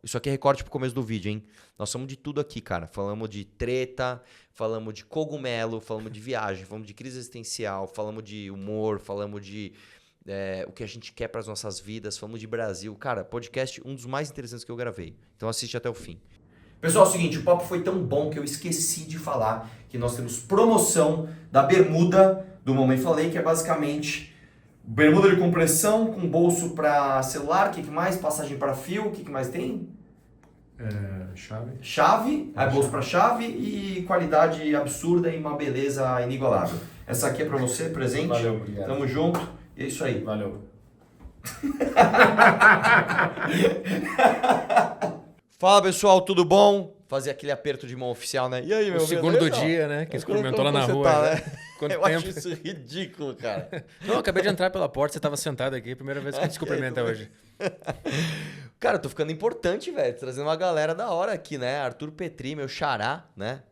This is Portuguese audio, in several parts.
Isso aqui é recorte pro começo do vídeo, hein? Nós falamos de tudo aqui, cara. Falamos de treta, falamos de cogumelo, falamos de viagem, falamos de crise existencial, falamos de humor, falamos de o que a gente quer para as nossas vidas, falamos de Brasil. Cara, podcast um dos mais interessantes que eu gravei. Então assiste até o fim. Pessoal, é o seguinte, o papo foi tão bom que eu esqueci de falar que nós temos promoção da bermuda do Mamãe Falei, que é basicamente bermuda de compressão com bolso para celular, o que mais? Passagem para fio, o que mais tem? Chave, bolso para chave e qualidade absurda e uma beleza inigualável. Essa aqui é para você, presente. Valeu, obrigado. Tamo junto. E é isso aí. Valeu. Fala pessoal, tudo bom? Fazer aquele aperto de mão oficial, né? E aí, meu O segundo do dia, né? Que você comentou lá na rua. Tá, né? Quanto eu tempo? acho isso ridículo, cara. Não, eu acabei de entrar pela porta, você estava sentado aqui. Primeira vez que a gente se cumprimenta hoje. Cara, eu tô ficando importante, velho. Trazendo uma galera da hora aqui, né? Arthur Petri, meu xará, né?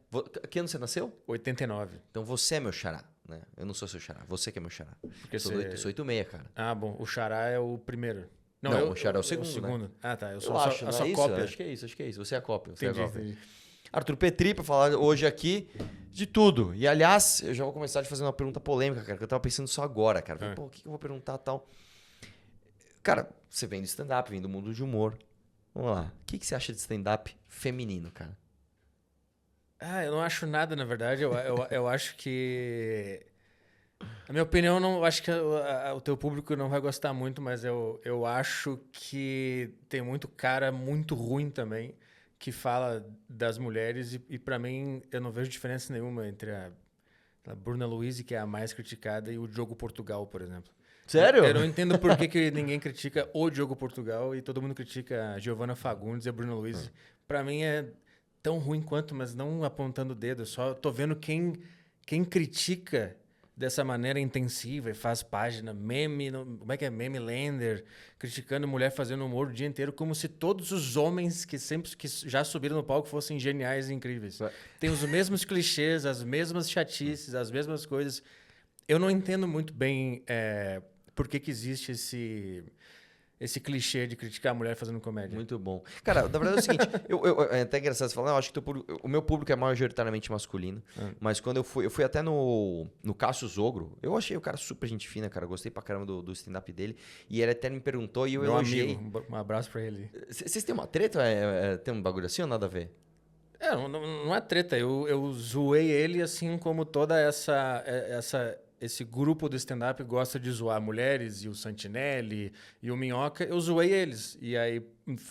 Que ano você nasceu? 89. Então você é meu xará, né? Eu não sou seu xará. Você que é meu xará. Porque sou 86, cara. Ah, bom. O xará é o primeiro. Não, o xará é o segundo, né? Ah, tá. Eu sou Eu a acho, sua não é isso? cópia. Acho que é isso. Você é a cópia. Entendi. Arthur Petri, pra falar hoje aqui de tudo. E, aliás, eu já vou começar a fazer uma pergunta polêmica, cara, que eu tava pensando só agora, cara. Falei, pô, o que eu vou perguntar tal? Cara, você vem do stand-up, vem do mundo de humor. Vamos lá. O que você acha de stand-up feminino, cara? Ah, eu não acho nada, na verdade. Eu acho que... A minha opinião, não, acho que o teu público não vai gostar muito, mas eu acho que tem muito cara muito ruim também que fala das mulheres e para mim eu não vejo diferença nenhuma entre a Bruna Luiz, que é a mais criticada, e o Diogo Portugal, por exemplo. Sério? Eu não entendo por que ninguém critica o Diogo Portugal e todo mundo critica a Giovanna Fagundes e a Bruna Luiz. Para mim é tão ruim quanto, mas não apontando o dedo. Só tô vendo quem critica dessa maneira intensiva e faz página, meme, como é que é? Meme Lander, criticando mulher fazendo humor o dia inteiro, como se todos os homens que já subiram no palco fossem geniais e incríveis. Tem os mesmos clichês, as mesmas chatices, as mesmas coisas. Eu não entendo muito bem por que existe esse clichê de criticar a mulher fazendo comédia. Muito bom. Cara, na verdade é o seguinte, é até engraçado você falar, eu acho que o meu público é majoritariamente masculino, mas quando eu fui até no Cássio Zogro, eu achei o cara super gente fina, cara, gostei pra caramba do stand-up dele, e ele até me perguntou e eu elogiei. Amigo, um abraço pra ele. Vocês têm uma treta? Tem um bagulho assim ou nada a ver? Não é treta, eu zoei ele assim como toda esse grupo do stand-up gosta de zoar mulheres, e o Santinelli, e o Minhoca, eu zoei eles. E aí...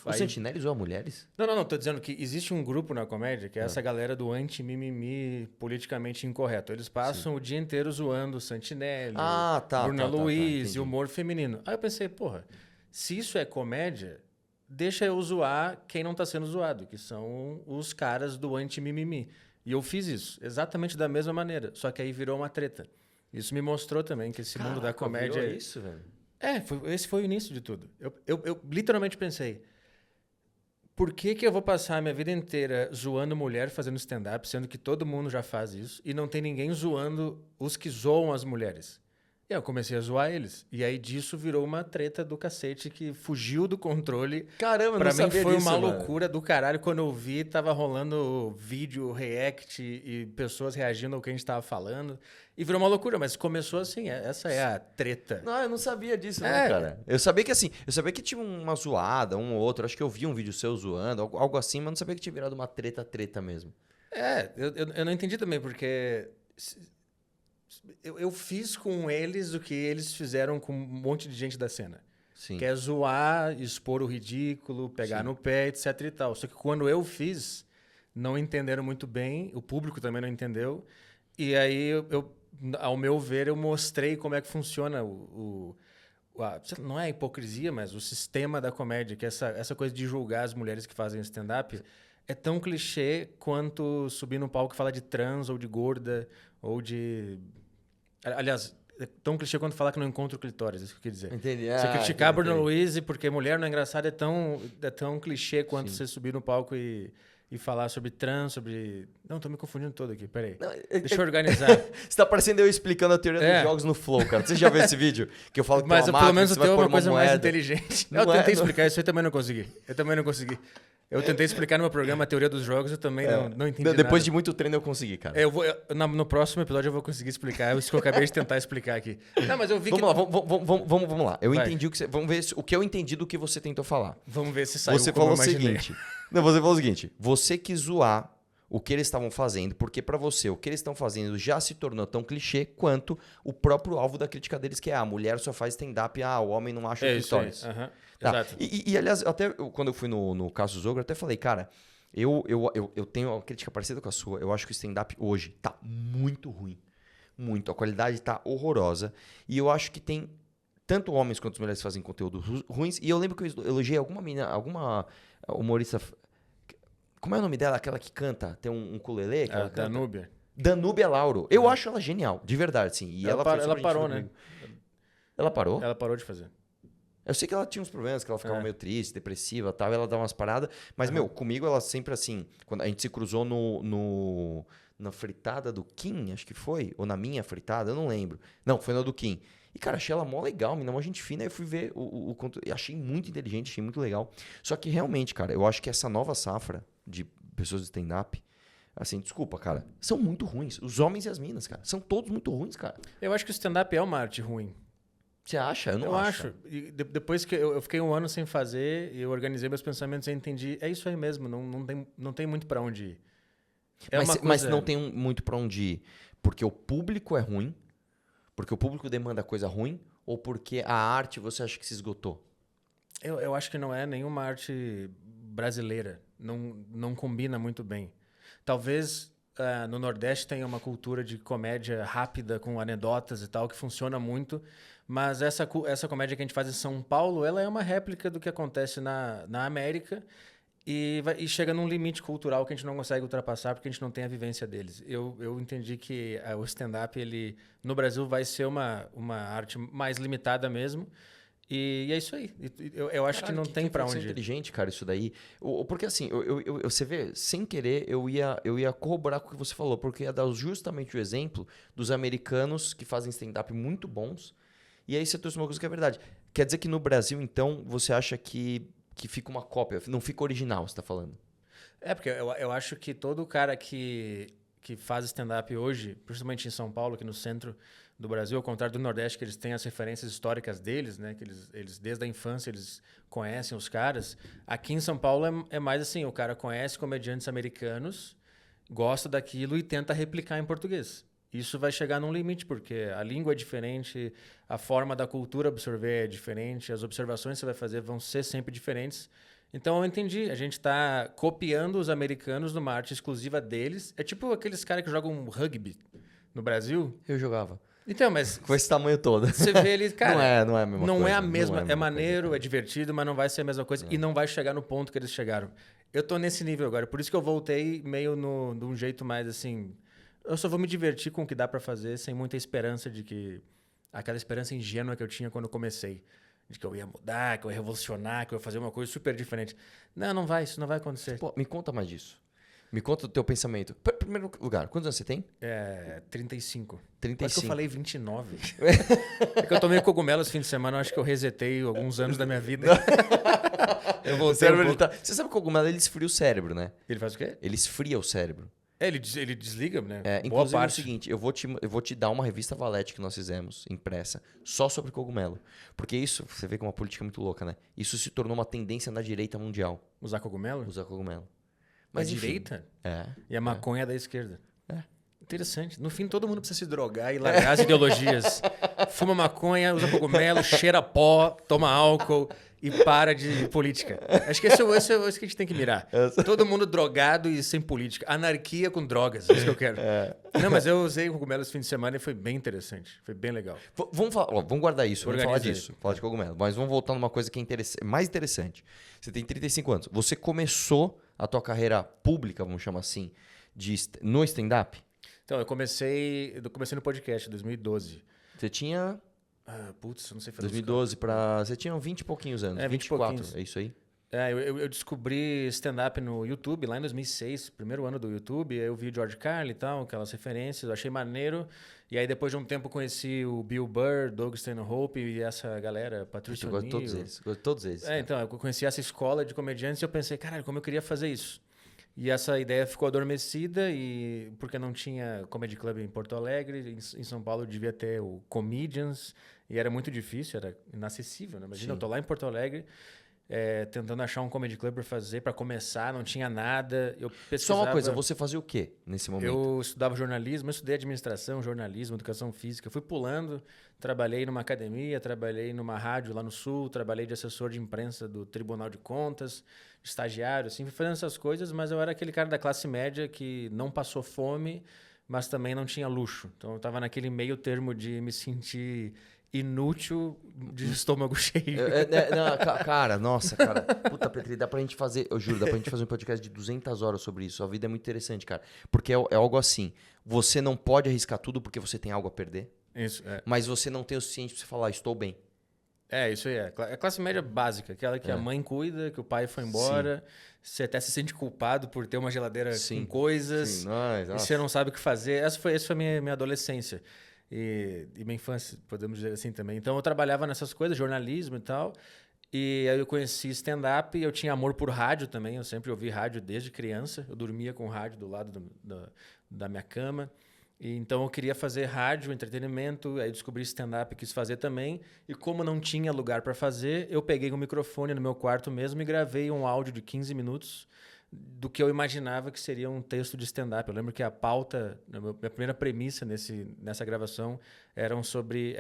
O Santinelli zoa mulheres? Não. Tô dizendo que existe um grupo na comédia que é essa galera do anti-mimimi politicamente incorreto. Eles passam o dia inteiro zoando o Santinelli, Bruna Luiz e humor feminino. Aí eu pensei, porra, se isso é comédia, deixa eu zoar quem não tá sendo zoado, que são os caras do anti-mimimi. E eu fiz isso, exatamente da mesma maneira. Só que aí virou uma treta. Isso me mostrou também que esse mundo da comédia... Virou isso, velho? Esse foi o início de tudo. Eu literalmente pensei, por que eu vou passar a minha vida inteira zoando mulher fazendo stand-up, sendo que todo mundo já faz isso, e não tem ninguém zoando os que zoam as mulheres? E aí eu comecei a zoar eles. E aí disso virou uma treta do cacete que fugiu do controle. Caramba, pra não sabia mim foi disso, uma mano. loucura do caralho. Quando eu vi, tava rolando vídeo, react e pessoas reagindo ao que a gente tava falando. E virou uma loucura, mas começou assim, essa é a treta. Não, eu não sabia disso, não, cara. Eu sabia que tinha uma zoada, um ou outro. Acho que eu vi um vídeo seu zoando, algo assim, mas não sabia que tinha virado uma treta mesmo. Eu não entendi também, porque... Eu fiz com eles o que eles fizeram com um monte de gente da cena. Sim. Que é zoar, expor o ridículo, pegar no pé, etc e tal. Só que quando eu fiz, não entenderam muito bem, o público também não entendeu. E aí, ao meu ver, eu mostrei como é que funciona não é a hipocrisia, mas o sistema da comédia, que essa coisa de julgar as mulheres que fazem stand-up é tão clichê quanto subir no palco e falar de trans ou de gorda ou de... Aliás, é tão clichê quanto falar que não encontra o clitóris, é isso que eu queria dizer. Entendi. Você criticar a Bruna Luiz porque mulher não é engraçada é tão clichê quanto você subir no palco e falar sobre trans, sobre... Não, tô me confundindo todo aqui, peraí. Deixa eu organizar. Você tá parecendo eu explicando a teoria dos jogos no Flow, cara. Você já viu esse vídeo? Que eu falo que mas tem uma pelo máquina, menos você eu tenho vai uma pôr coisa moeda. mais inteligente. Eu tentei explicar isso, eu também não consegui. Eu tentei explicar no meu programa a teoria dos jogos, eu também não entendi Depois nada. de muito treino eu consegui, cara. No próximo episódio eu vou conseguir explicar isso que eu acabei de tentar explicar aqui. Não, mas eu vi Vamos lá, vamos lá. Eu Vai. entendi o que você... Vamos ver o que eu entendi do que você tentou falar. Vamos ver se saiu Você como falou eu o imaginei. seguinte. Não, você falou o seguinte. Você quis zoar o que eles estavam fazendo, porque pra você o que eles estão fazendo já se tornou tão clichê quanto o próprio alvo da crítica deles, que é a mulher só faz stand-up, o homem não acha o É isso aí. clitóris. Aham. Tá. Exato. E, aliás, quando eu fui no Caso Zogro, eu até falei, cara, eu tenho uma crítica parecida com a sua. Eu acho que o stand-up hoje tá muito ruim. Muito. A qualidade tá horrorosa. E eu acho que tem tanto homens quanto mulheres que fazem conteúdo ruins. E eu lembro que eu elogiei alguma menina, alguma humorista. Como é o nome dela? Aquela que canta? Tem um ukulele? Que ela canta? Danúbia. Danúbia Lauro. Eu acho ela genial, de verdade, sim. E Ela foi parou, super parou, gentil né? comigo. Ela parou? Ela parou de fazer. Eu sei que ela tinha uns problemas, que ela ficava É. meio triste, depressiva e tal, e ela dava umas paradas. Mas, meu, comigo ela sempre assim, quando a gente se cruzou na fritada do Kim, acho que foi, ou na minha fritada, eu não lembro. Não, foi na do Kim. E, cara, achei ela mó legal, menina, uma gente fina, aí eu fui ver o conteúdo, achei muito inteligente, achei muito legal. Só que, realmente, cara, eu acho que essa nova safra de pessoas de stand-up, assim, desculpa, cara, são muito ruins. Os homens e as minas, cara, são todos muito ruins, cara. Eu acho que o stand-up é uma arte ruim. Você acha? Eu não Eu acho. acho. E depois que eu fiquei um ano sem fazer, eu organizei meus pensamentos e entendi. É isso aí mesmo, não tem muito pra onde ir. É mas, uma mas coisa- não tem muito pra onde ir. Porque o público é ruim, porque o público demanda coisa ruim, ou porque a arte você acha que se esgotou? Eu acho que não é nenhuma arte brasileira. Não combina muito bem. Talvez no Nordeste tenha uma cultura de comédia rápida, com anedotas e tal, que funciona muito. Mas essa comédia que a gente faz em São Paulo, ela é uma réplica do que acontece na América e chega num limite cultural que a gente não consegue ultrapassar porque a gente não tem a vivência deles. Eu entendi que o stand-up, ele, no Brasil, vai ser uma arte mais limitada mesmo. E é isso aí. Eu acho que não tem pra onde ir. inteligente, cara, isso daí. Porque assim, você vê, sem querer, eu ia corroborar com o que você falou, porque ia dar justamente o exemplo dos americanos que fazem stand-up muito bons. E aí você trouxe uma coisa que é verdade. Quer dizer que no Brasil, então, você acha que fica uma cópia, não fica original, você tá falando? É, porque eu acho que todo cara que faz stand-up hoje, principalmente em São Paulo, aqui no centro do Brasil, ao contrário do Nordeste, que eles têm as referências históricas deles, né? Que eles desde a infância, eles conhecem os caras. Aqui em São Paulo é mais assim, o cara conhece comediantes americanos, gosta daquilo e tenta replicar em português. Isso vai chegar num limite, porque a língua é diferente, a forma da cultura absorver é diferente, as observações que você vai fazer vão ser sempre diferentes. Então eu entendi, a gente está copiando os americanos numa arte exclusiva deles. É tipo aqueles caras que jogam rugby no Brasil. Eu jogava. Então, mas Com esse tamanho todo. você vê ele, cara, não é a mesma não coisa. é a mesma, não é maneiro, coisa, é divertido, mas não vai ser a mesma coisa e não vai chegar no ponto que eles chegaram. Eu tô nesse nível agora, por isso que eu voltei meio de um jeito mais assim, eu só vou me divertir com o que dá pra fazer, sem muita esperança de que aquela esperança ingênua que eu tinha quando eu comecei, de que eu ia mudar, que eu ia revolucionar, que eu ia fazer uma coisa super diferente. Não vai, isso não vai acontecer. Pô, me conta mais disso. Me conta o teu pensamento. Primeiro lugar, quantos anos você tem? 35. 35. Acho que eu falei 29. É que eu tomei cogumelo esse fim de semana, eu acho que eu resetei alguns anos da minha vida. Eu O voltei cérebro, um pouco. Você sabe que o cogumelo ele esfria o cérebro, né? Ele faz o quê? Ele esfria o cérebro. Ele desliga, né? Boa Inclusive é o parte. seguinte, eu vou te dar uma revista Valete que nós fizemos, impressa, só sobre cogumelo. Porque isso, você vê que é uma política muito louca, né? Isso se tornou uma tendência na direita mundial, Usar cogumelo? usar cogumelo. Mas enfim, direita? É. E a maconha é da esquerda. É. Interessante. No fim, todo mundo precisa se drogar e largar as ideologias. Fuma maconha, usa cogumelo, cheira pó, toma álcool e para de política. Acho que esse é o que a gente tem que mirar. Todo mundo drogado e sem política. Anarquia com drogas. É isso que eu quero. Não, mas eu usei o cogumelo esse fim de semana e foi bem interessante. Foi bem legal. Vamos guardar isso, vamos falar Organiza aí. disso, falar de cogumelo. Mas vamos voltar numa coisa que é mais interessante. Você tem 35 anos. Você começou a tua carreira pública, vamos chamar assim, no stand-up? Então, eu comecei no podcast em 2012. Você tinha Putz, eu não sei fazer 2012 para... Você tinha 20 e pouquinhos anos. 20 e 24, pouquinhos. é isso aí? Eu descobri stand-up no YouTube lá em 2006, primeiro ano do YouTube. Aí eu vi o George Carlin e tal, aquelas referências, eu achei maneiro. E aí depois de um tempo conheci o Bill Burr, Doug Stanhope e essa galera, Patrícia Eu gosto de todos O'Neal. eles. Gosto de todos eles. cara. Então, eu conheci essa escola de comediantes e eu pensei, caralho, como eu queria fazer isso. E essa ideia ficou adormecida e porque não tinha Comedy Club em Porto Alegre, em São Paulo devia ter o Comedians e era muito difícil, era inacessível, né? Imagina, eu tô lá em Porto Alegre tentando achar um Comedy Club para fazer, para começar, não tinha nada. Eu Só pesquisava, uma coisa, você fazia o quê nesse momento? eu estudava jornalismo, eu estudei administração, jornalismo, educação física. Eu fui pulando, trabalhei numa academia, trabalhei numa rádio lá no Sul, trabalhei de assessor de imprensa do Tribunal de Contas, estagiário, assim, fui fazendo essas coisas, mas eu era aquele cara da classe média que não passou fome, mas também não tinha luxo. Então eu estava naquele meio termo de me sentir inútil de estômago cheio. Não, cara, nossa, cara. Puta, Petri, dá pra gente fazer... Eu juro, dá pra gente fazer um podcast de 200 horas sobre isso. A vida é muito interessante, cara. Porque é algo assim. Você não pode arriscar tudo porque você tem algo a perder. Isso, Mas você não tem o suficiente pra você falar, estou bem. Isso aí. É a classe média básica, aquela que a mãe cuida, que o pai foi embora, você até se sente culpado por ter uma geladeira com coisas, Sim, e você não sabe o que fazer. Essa foi a minha adolescência e minha infância, podemos dizer assim também. Então eu trabalhava nessas coisas, jornalismo e tal, e aí eu conheci stand-up, eu tinha amor por rádio também, eu sempre ouvi rádio desde criança, eu dormia com rádio do lado da minha cama. E então eu queria fazer rádio, entretenimento, aí descobri stand-up, quis fazer também. E como não tinha lugar para fazer, eu peguei um microfone no meu quarto mesmo e gravei um áudio de 15 minutos do que eu imaginava que seria um texto de stand-up. Eu lembro que a pauta, minha primeira premissa nessa gravação era sobre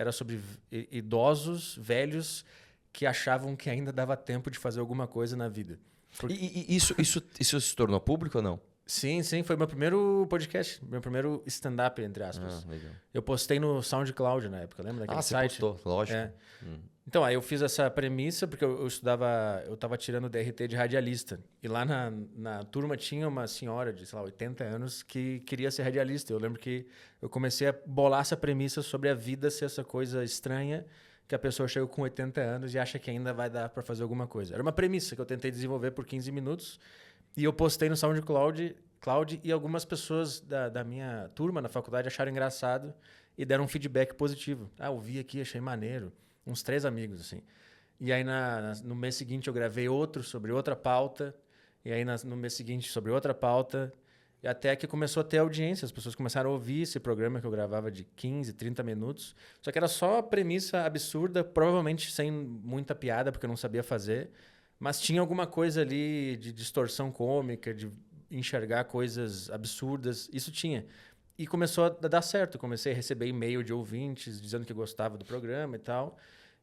idosos, velhos, que achavam que ainda dava tempo de fazer alguma coisa na vida. E isso se tornou público ou não? Sim, foi meu primeiro podcast, meu primeiro stand-up, entre aspas. Legal. Eu postei no SoundCloud na época, lembra daquele site? Você postou, lógico. Então, aí eu fiz essa premissa, porque eu estava tirando o DRT de radialista. E lá na turma tinha uma senhora de, sei lá, 80 anos que queria ser radialista. Eu lembro que eu comecei a bolar essa premissa sobre a vida ser essa coisa estranha, que a pessoa chega com 80 anos e acha que ainda vai dar para fazer alguma coisa. Era uma premissa que eu tentei desenvolver por 15 minutos. E eu postei no SoundCloud e algumas pessoas da minha turma na faculdade acharam engraçado e deram um feedback positivo. Eu vi aqui, achei maneiro. Uns 3 amigos, assim. E aí no mês seguinte eu gravei outro sobre outra pauta. E aí no mês seguinte sobre outra pauta. E até que começou a ter audiência. As pessoas começaram a ouvir esse programa que eu gravava de 15, 30 minutos. Só que era só premissa absurda, provavelmente sem muita piada, porque eu não sabia fazer. Mas tinha alguma coisa ali de distorção cômica, de enxergar coisas absurdas. Isso tinha. E começou a dar certo. Comecei a receber e-mail de ouvintes dizendo que gostava do programa e tal.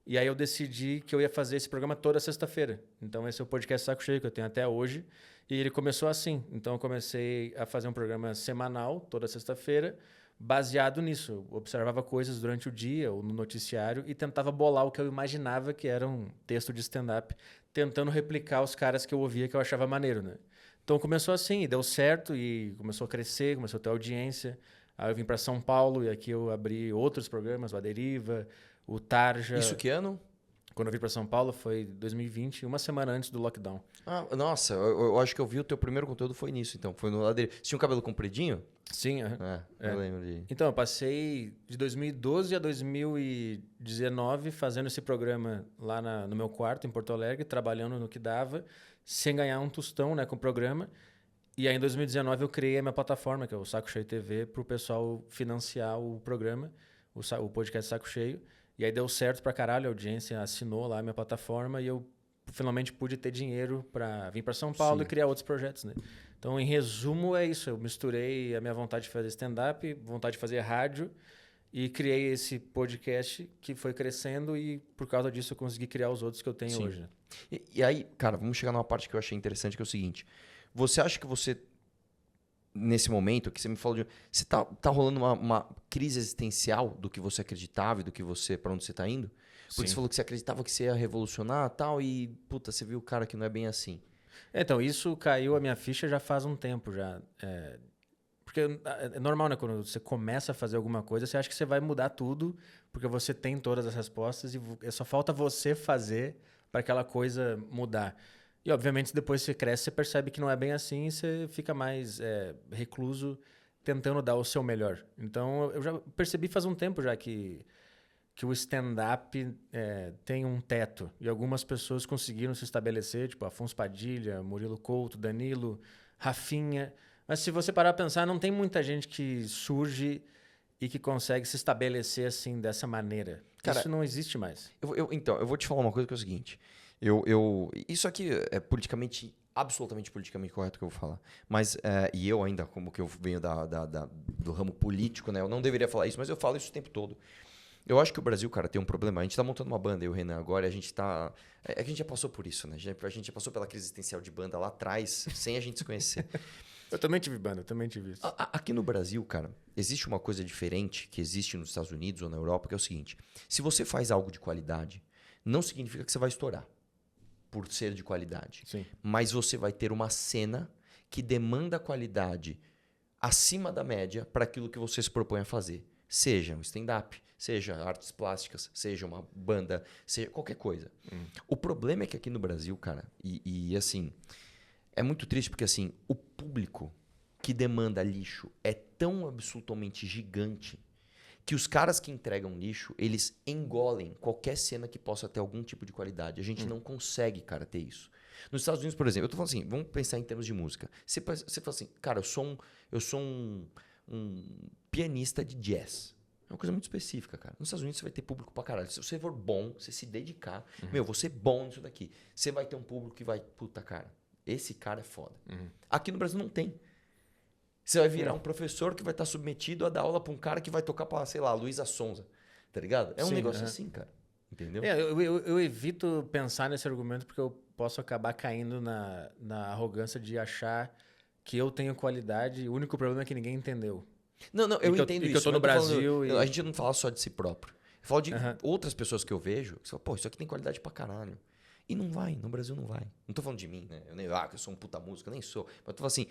E aí eu decidi que eu ia fazer esse programa toda sexta-feira. Então esse é o podcast Saco Cheio que eu tenho até hoje. E ele começou assim. Então eu comecei a fazer um programa semanal, toda sexta-feira, baseado nisso. Eu observava coisas durante o dia ou no noticiário e tentava bolar o que eu imaginava que era um texto de stand-up, tentando replicar os caras que eu ouvia que eu achava maneiro, né? Então começou assim, e deu certo, e começou a crescer, começou a ter audiência. Aí eu vim para São Paulo e aqui eu abri outros programas, o A Deriva, o Tarja. Isso que ano? Quando eu vim para São Paulo foi 2020, uma semana antes do lockdown. Nossa, eu acho que eu vi o teu primeiro conteúdo foi nisso, então. Foi no Ladeira. Você tinha um cabelo compridinho? Sim, eu lembro de... Então, eu passei de 2012 a 2019 fazendo esse programa lá no meu quarto, em Porto Alegre, trabalhando no que dava, sem ganhar um tostão, né, com o programa. E aí, em 2019, eu criei a minha plataforma, que é o Saco Cheio TV, para o pessoal financiar o programa, o podcast Saco Cheio. E aí deu certo pra caralho, a audiência assinou lá a minha plataforma e eu finalmente pude ter dinheiro para vir para São Paulo e criar outros projetos, né? Então, em resumo, é isso. Eu misturei a minha vontade de fazer stand-up, vontade de fazer rádio e criei esse podcast que foi crescendo e, por causa disso, eu consegui criar os outros que eu tenho hoje. Né? E aí, cara, vamos chegar numa parte que eu achei interessante, que é o seguinte. Você acha que você, nesse momento, que você me falou de... Você tá rolando uma crise existencial do que você acreditava e do que você... Para onde você tá indo? Porque você falou que você acreditava que você ia revolucionar e tal, e, puta, você viu o cara que não é bem assim. Então, isso caiu a minha ficha já faz um tempo já. Porque é normal, né? Quando você começa a fazer alguma coisa, você acha que você vai mudar tudo, porque você tem todas as respostas e só falta você fazer para aquela coisa mudar. E, obviamente, depois você cresce, você percebe que não é bem assim e você fica mais recluso, tentando dar o seu melhor. Então, eu já percebi faz um tempo já que o stand-up tem um teto. E algumas pessoas conseguiram se estabelecer, tipo Afonso Padilha, Murilo Couto, Danilo, Rafinha. Mas se você parar pra pensar, não tem muita gente que surge e que consegue se estabelecer assim, dessa maneira. Cara, isso não existe mais. Então, eu vou te falar uma coisa que é o seguinte. Isso aqui é politicamente, absolutamente politicamente correto que eu vou falar. Mas, e eu ainda, como que eu venho do ramo político, né? Eu não deveria falar isso, mas eu falo isso o tempo todo. Eu acho que o Brasil, cara, tem um problema. A gente tá montando uma banda, eu e o Renan, agora, e a gente tá... É que a gente já passou por isso, né? A gente já passou pela crise existencial de banda lá atrás, sem a gente se conhecer. Eu também tive banda, eu também tive isso. Aqui no Brasil, cara, existe uma coisa diferente que existe nos Estados Unidos ou na Europa, que é o seguinte. Se você faz algo de qualidade, não significa que você vai estourar por ser de qualidade. Sim. Mas você vai ter uma cena que demanda qualidade acima da média para aquilo que você se propõe a fazer. Seja um stand-up, seja artes plásticas, seja uma banda, seja qualquer coisa. O problema é que aqui no Brasil, cara, e assim, é muito triste porque assim, o público que demanda lixo é tão absolutamente gigante que os caras que entregam lixo, eles engolem qualquer cena que possa ter algum tipo de qualidade. A gente não consegue, cara, ter isso. Nos Estados Unidos, por exemplo, eu tô falando assim, vamos pensar em termos de música. Você fala assim, cara, eu sou um pianista de jazz. É uma coisa muito específica, cara. Nos Estados Unidos você vai ter público pra caralho. Se você for bom, você se dedicar, você é bom nisso daqui. Você vai ter um público que vai, puta, cara, esse cara é foda. Aqui no Brasil não tem. Você vai virar um professor que vai estar submetido a dar aula pra um cara que vai tocar pra, sei lá, Luísa Sonza. Tá ligado? É um negócio assim, cara. Entendeu? Eu evito pensar nesse argumento porque eu posso acabar caindo na arrogância de achar que eu tenho qualidade e o único problema é que ninguém entendeu. Não, eu entendo isso. Que eu tô no Brasil falando, a gente não fala só de si próprio. Eu falo de outras pessoas que eu vejo. Que falam, pô, isso aqui tem qualidade pra caralho. E não vai, no Brasil não vai. Não tô falando de mim, né? Que eu sou um puta músico, eu nem sou. Mas eu tô falando assim,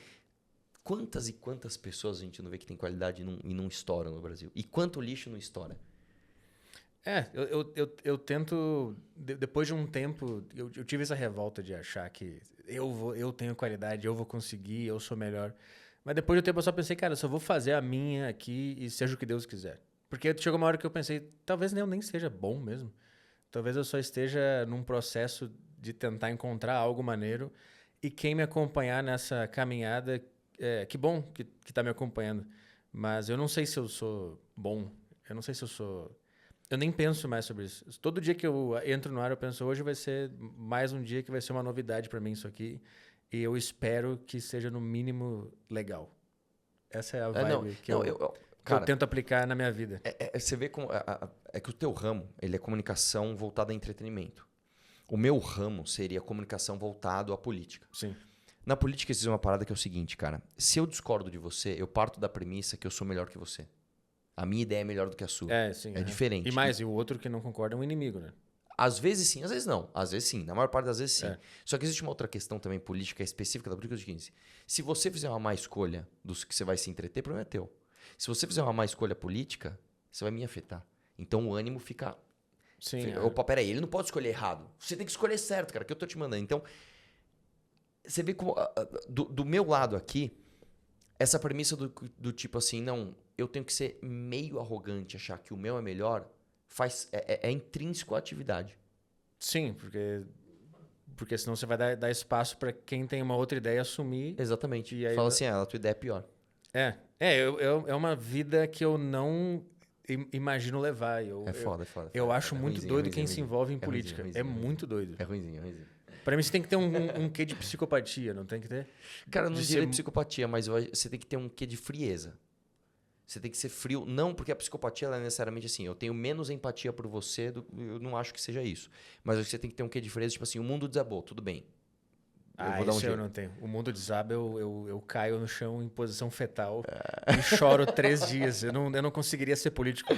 quantas e quantas pessoas a gente não vê que tem qualidade e não estouram no Brasil? E quanto lixo não estoura? Eu tento, depois de um tempo, eu tive essa revolta de achar que eu tenho qualidade, eu vou conseguir, eu sou melhor. Mas depois de um tempo eu só pensei, cara, eu só vou fazer a minha aqui e seja o que Deus quiser. Porque chegou uma hora que eu pensei, talvez eu nem seja bom mesmo. Talvez eu só esteja num processo de tentar encontrar algo maneiro e quem me acompanhar nessa caminhada, que bom que tá me acompanhando. Mas eu não sei se eu sou bom, eu não sei se eu sou... Eu nem penso mais sobre isso. Todo dia que eu entro no ar, eu penso, hoje vai ser mais um dia que vai ser uma novidade pra mim isso aqui. E eu espero que seja no mínimo legal. Essa é a vibe que eu tento aplicar na minha vida. Você vê como... É que o teu ramo, ele é comunicação voltada a entretenimento. O meu ramo seria comunicação voltado à política. Sim. Na política existe uma parada que é o seguinte, cara. Se eu discordo de você, eu parto da premissa que eu sou melhor que você. A minha ideia é melhor do que a sua. Sim. É diferente. E o outro que não concorda é um inimigo, né? Às vezes sim, às vezes não. Às vezes sim. Na maior parte das vezes sim. Só que existe uma outra questão também política específica da política. Se você fizer uma má escolha dos que você vai se entreter, o problema é teu. Se você fizer uma má escolha política, você vai me afetar. Então o ânimo fica... Sim. Opa, peraí, ele não pode escolher errado. Você tem que escolher certo, cara, que eu tô te mandando. Então, você vê como... Do meu lado aqui, essa premissa do tipo assim, não, eu tenho que ser meio arrogante, achar que o meu é melhor, é intrínseco à atividade. Sim, porque senão você vai dar espaço para quem tem uma outra ideia assumir. Exatamente. E aí fala assim, a tua ideia é pior. É uma vida que eu não imagino levar. É foda. Eu acho muito doido quem se envolve em política. É muito doido. É ruimzinho. Pra mim, você tem que ter um quê de psicopatia, não tem que ter? Cara, eu não diria psicopatia, mas você tem que ter um quê de frieza. Você tem que ser frio. Não porque a psicopatia ela é necessariamente assim, eu tenho menos empatia por você, eu não acho que seja isso. Mas você tem que ter um quê de frieza, tipo assim, o mundo desabou, tudo bem. Eu vou dar um isso eu jeito. não tenho. O mundo desaba, eu caio no chão em posição fetal e choro 3 dias. Eu não conseguiria ser político.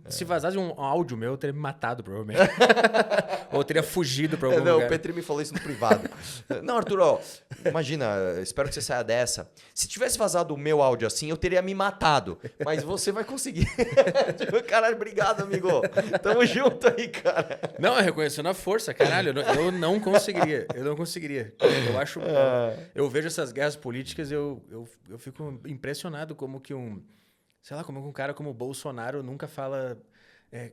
Se vazasse um áudio meu, eu teria me matado, provavelmente. Ou eu teria fugido pra algum Não, o lugar. Petri me falou isso no privado. Não, Arthur, ó, imagina, espero que você saia dessa. Se tivesse vazado o meu áudio assim, eu teria me matado. Mas você vai conseguir. Tipo, caralho, obrigado, amigo. Tamo junto aí, cara. Não, é reconhecendo a força, caralho. Eu não conseguiria. Eu não conseguiria. Eu acho. Eu vejo essas guerras políticas, eu fico impressionado como que sei lá, como que um cara como o Bolsonaro nunca fala.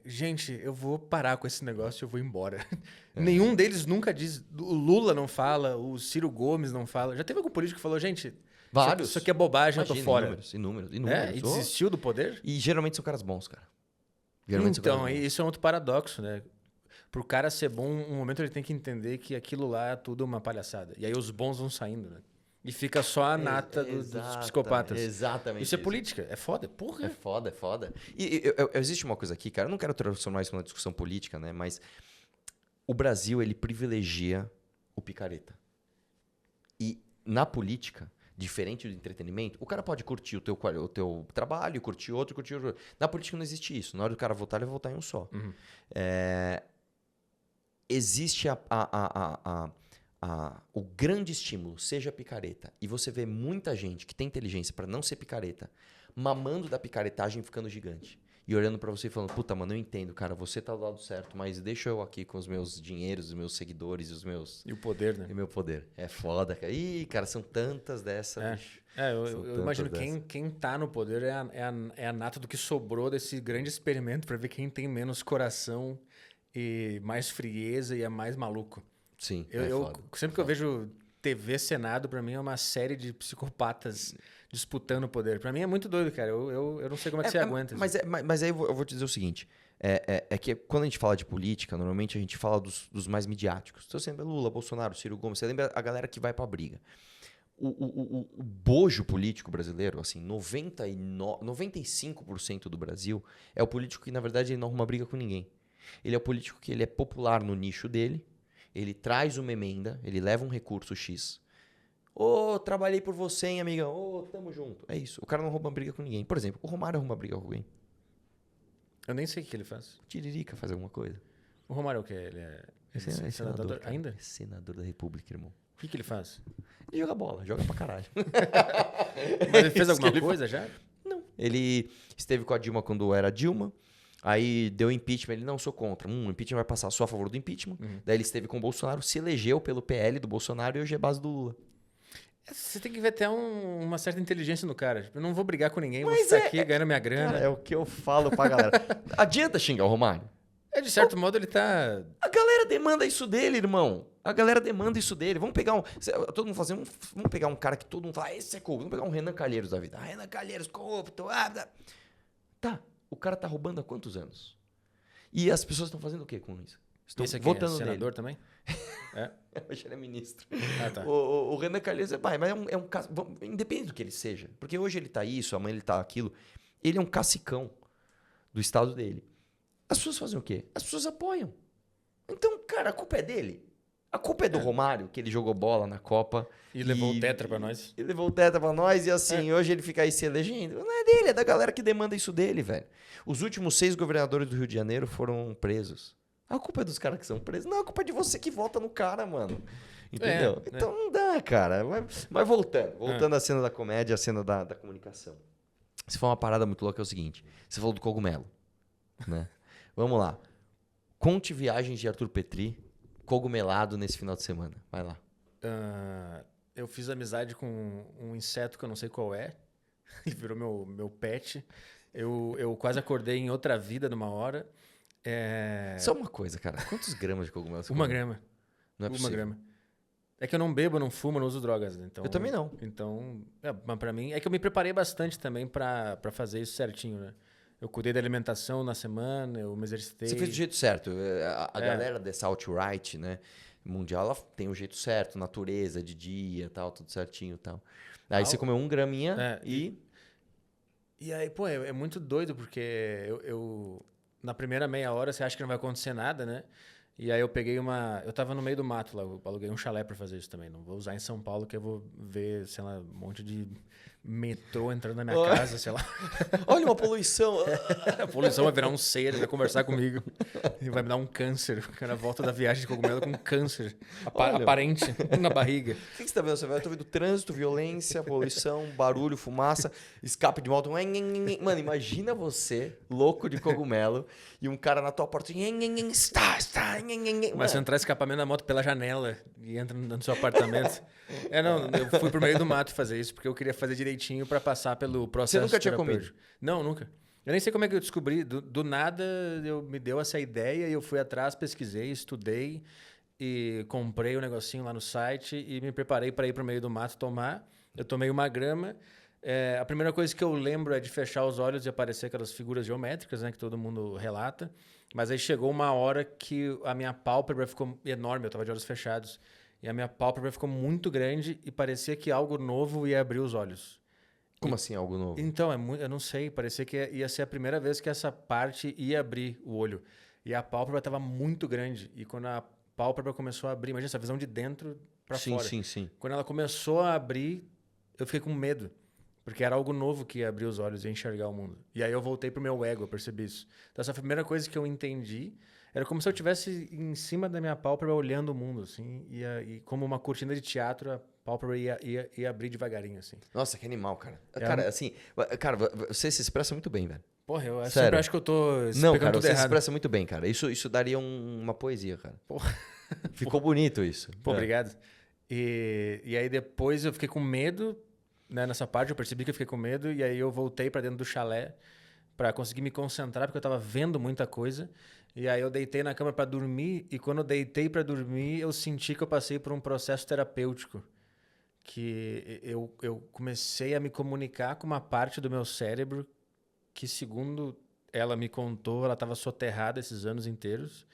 Gente, eu vou parar com esse negócio, eu vou embora. Nenhum deles nunca diz. O Lula não fala, o Ciro Gomes não fala. Já teve algum político que falou, gente, Vários. isso aqui é bobagem, eu tô fora. Inúmeros. E desistiu do poder? E geralmente são caras bons, cara. Geralmente são Então, caras bons. isso é um outro paradoxo, né? Pro cara ser bom, um momento ele tem que entender que aquilo lá é tudo uma palhaçada. E aí os bons vão saindo, né? E fica só a nata dos psicopatas. Exatamente. Isso é política, é foda, porra. É foda. E existe uma coisa aqui, cara, eu não quero transformar isso numa discussão política, né? Mas o Brasil, ele privilegia o picareta. E na política, diferente do entretenimento, o cara pode curtir o teu trabalho, curtir outro. Na política não existe isso. Na hora do cara votar, ele vai votar em um só. Uhum. Existe o grande estímulo, seja picareta. E você vê muita gente que tem inteligência para não ser picareta, mamando da picaretagem e ficando gigante. E olhando para você e falando, puta, mano, eu entendo, cara, você tá do lado certo, mas deixa eu aqui com os meus dinheiros, os meus seguidores, E o poder, né? E o meu poder. É foda, cara. Ih, cara, são tantas dessas, bicho. Eu imagino quem tá no poder é a nata do que sobrou desse grande experimento para ver quem tem menos coração e mais frieza e é mais maluco. Sim, sempre que eu vejo TV Senado, pra mim é uma série de psicopatas disputando o poder. Pra mim é muito doido, cara. Eu não sei como é que você aguenta. Mas aí eu vou te dizer o seguinte. É que quando a gente fala de política, normalmente a gente fala dos mais midiáticos. Então você lembra Lula, Bolsonaro, Ciro Gomes, você lembra a galera que vai pra briga. O bojo político brasileiro, assim, 95% do Brasil é o político que, na verdade, ele não arruma briga com ninguém. Ele é o político que ele é popular no nicho dele, ele traz uma emenda, ele leva um recurso X. Trabalhei por você, hein, amiga? Tamo junto. É isso. O cara não rouba briga com ninguém. Por exemplo, o Romário arruma briga com alguém. Eu nem sei o que ele faz. Tiririca faz alguma coisa. O Romário é o quê? Ele é senador ainda? É senador da República, irmão. O que ele faz? Ele joga bola, joga pra caralho. Mas ele fez alguma coisa já? Não. Ele esteve com a Dilma quando era Dilma. Aí deu impeachment, ele não, sou contra. O impeachment vai passar só a favor do impeachment. Uhum. Daí ele esteve com o Bolsonaro, se elegeu pelo PL do Bolsonaro e hoje é base do Lula. Você tem que ver até uma certa inteligência no cara. Eu não vou brigar com ninguém, vou ficar aqui ganhando minha grana. Cara, é o que eu falo pra galera. Adianta xingar o Romário? De certo modo, ele tá... A galera demanda isso dele, irmão. A galera demanda isso dele. Vamos pegar todo mundo fazendo. Vamos pegar um cara que todo mundo fala, esse é corrupto. Vamos pegar um Renan Calheiros da vida. Renan Calheiros, corrupto. Tá. O cara tá roubando há quantos anos? E as pessoas estão fazendo o quê com isso? Estão Esse aqui votando é senador nele. também? Hoje ele é ministro. Ah, tá. O Renan Calheiros mas é um caso. Independente do que ele seja. Porque hoje ele tá isso, amanhã ele tá aquilo. Ele é um cacicão do estado dele. As pessoas fazem o quê? As pessoas apoiam. Então, cara, a culpa é dele. A culpa é do Romário, que ele jogou bola na Copa. E levou o tetra pra nós. Ele levou o tetra pra nós e assim, hoje ele fica aí se elegendo. Não é dele, é da galera que demanda isso dele, velho. Os últimos 6 governadores do Rio de Janeiro foram presos. A culpa é dos caras que são presos. Não, a culpa é de você que vota no cara, mano. Entendeu? Então não dá, cara. Mas voltando à cena da comédia, à cena da comunicação. Se for uma parada muito louca, é o seguinte. Você falou do cogumelo, né? Vamos lá. Conte viagens de Arthur Petri cogumelado nesse final de semana. Vai lá. Eu fiz amizade com um inseto que eu não sei qual é. E virou meu pet. Eu quase acordei em outra vida numa hora. Só uma coisa, cara. Quantos gramas de cogumelo você 1 come? grama. Não é possível. 1 grama. É que eu não bebo, não fumo, não uso drogas. Então, Eu também não. Então, mas pra mim... É que eu me preparei bastante também pra fazer isso certinho, né? Eu cuidei da alimentação na semana, eu me exercitei. Você fez do jeito certo. A galera dessa alt-right, né, mundial, ela tem o jeito certo, natureza, de dia, tal, tudo certinho e tal. Aí você comeu 1 graminha e... E aí, pô, é muito doido, porque eu na primeira meia hora você acha que não vai acontecer nada, né? E aí eu peguei eu tava no meio do mato lá, eu aluguei um chalé pra fazer isso também. Não vou usar em São Paulo, que eu vou ver, sei lá, um monte de metrô entrando na minha casa, sei lá. Olha uma poluição. A poluição vai virar um ser, vai conversar comigo e vai me dar um câncer. O cara volta da viagem de cogumelo com um câncer aparente na barriga. O que você tá vendo? Eu tô vendo trânsito, violência, poluição, barulho, fumaça, escape de moto. Mano, imagina você, louco de cogumelo, e um cara na tua porta. Começa a entrar escapamento da moto pela janela e entra no seu apartamento. Não, eu fui pro meio do mato fazer isso porque eu queria fazer direitinho pra passar pelo processo. Você nunca tinha terapêutico. comido? Não, nunca. Eu nem sei como é que eu descobri. Do nada, me deu essa ideia e eu fui atrás, pesquisei, estudei e comprei o negocinho lá no site e me preparei para ir pro meio do mato tomar. Eu tomei uma grama. A primeira coisa que eu lembro é de fechar os olhos e aparecer aquelas figuras geométricas, né, que todo mundo relata. Mas aí chegou uma hora que a minha pálpebra ficou enorme, eu estava de olhos fechados. E a minha pálpebra ficou muito grande e parecia que algo novo ia abrir os olhos. Como assim, algo novo? Então, eu não sei, parecia que ia ser a primeira vez que essa parte ia abrir o olho. E a pálpebra estava muito grande. E quando a pálpebra começou a abrir, imagina essa visão de dentro para fora. Sim. Quando ela começou a abrir, eu fiquei com medo. Porque era algo novo que ia abrir os olhos e enxergar o mundo. E aí eu voltei pro meu ego, eu percebi isso. Então essa foi a primeira coisa que eu entendi. Era como se eu estivesse em cima da minha pálpebra olhando o mundo, assim. E como uma cortina de teatro, a pálpebra ia abrir devagarinho, assim. Nossa, que animal, cara. Cara, assim, cara, você se expressa muito bem, velho. Porra, eu Sério? sempre acho que eu tô Não, pegando cara, tudo você se errado. expressa muito bem, cara. Isso daria uma poesia, cara. Porra. Ficou bonito isso. Pô, obrigado. E aí depois eu fiquei com medo, né, nessa parte, eu percebi que eu fiquei com medo, e aí eu voltei pra dentro do chalé pra conseguir me concentrar, porque eu tava vendo muita coisa. E aí eu deitei na cama pra dormir, e quando eu deitei pra dormir, eu senti que eu passei por um processo terapêutico. Que eu comecei a me comunicar com uma parte do meu cérebro que, segundo ela me contou, ela estava soterrada esses anos inteiros.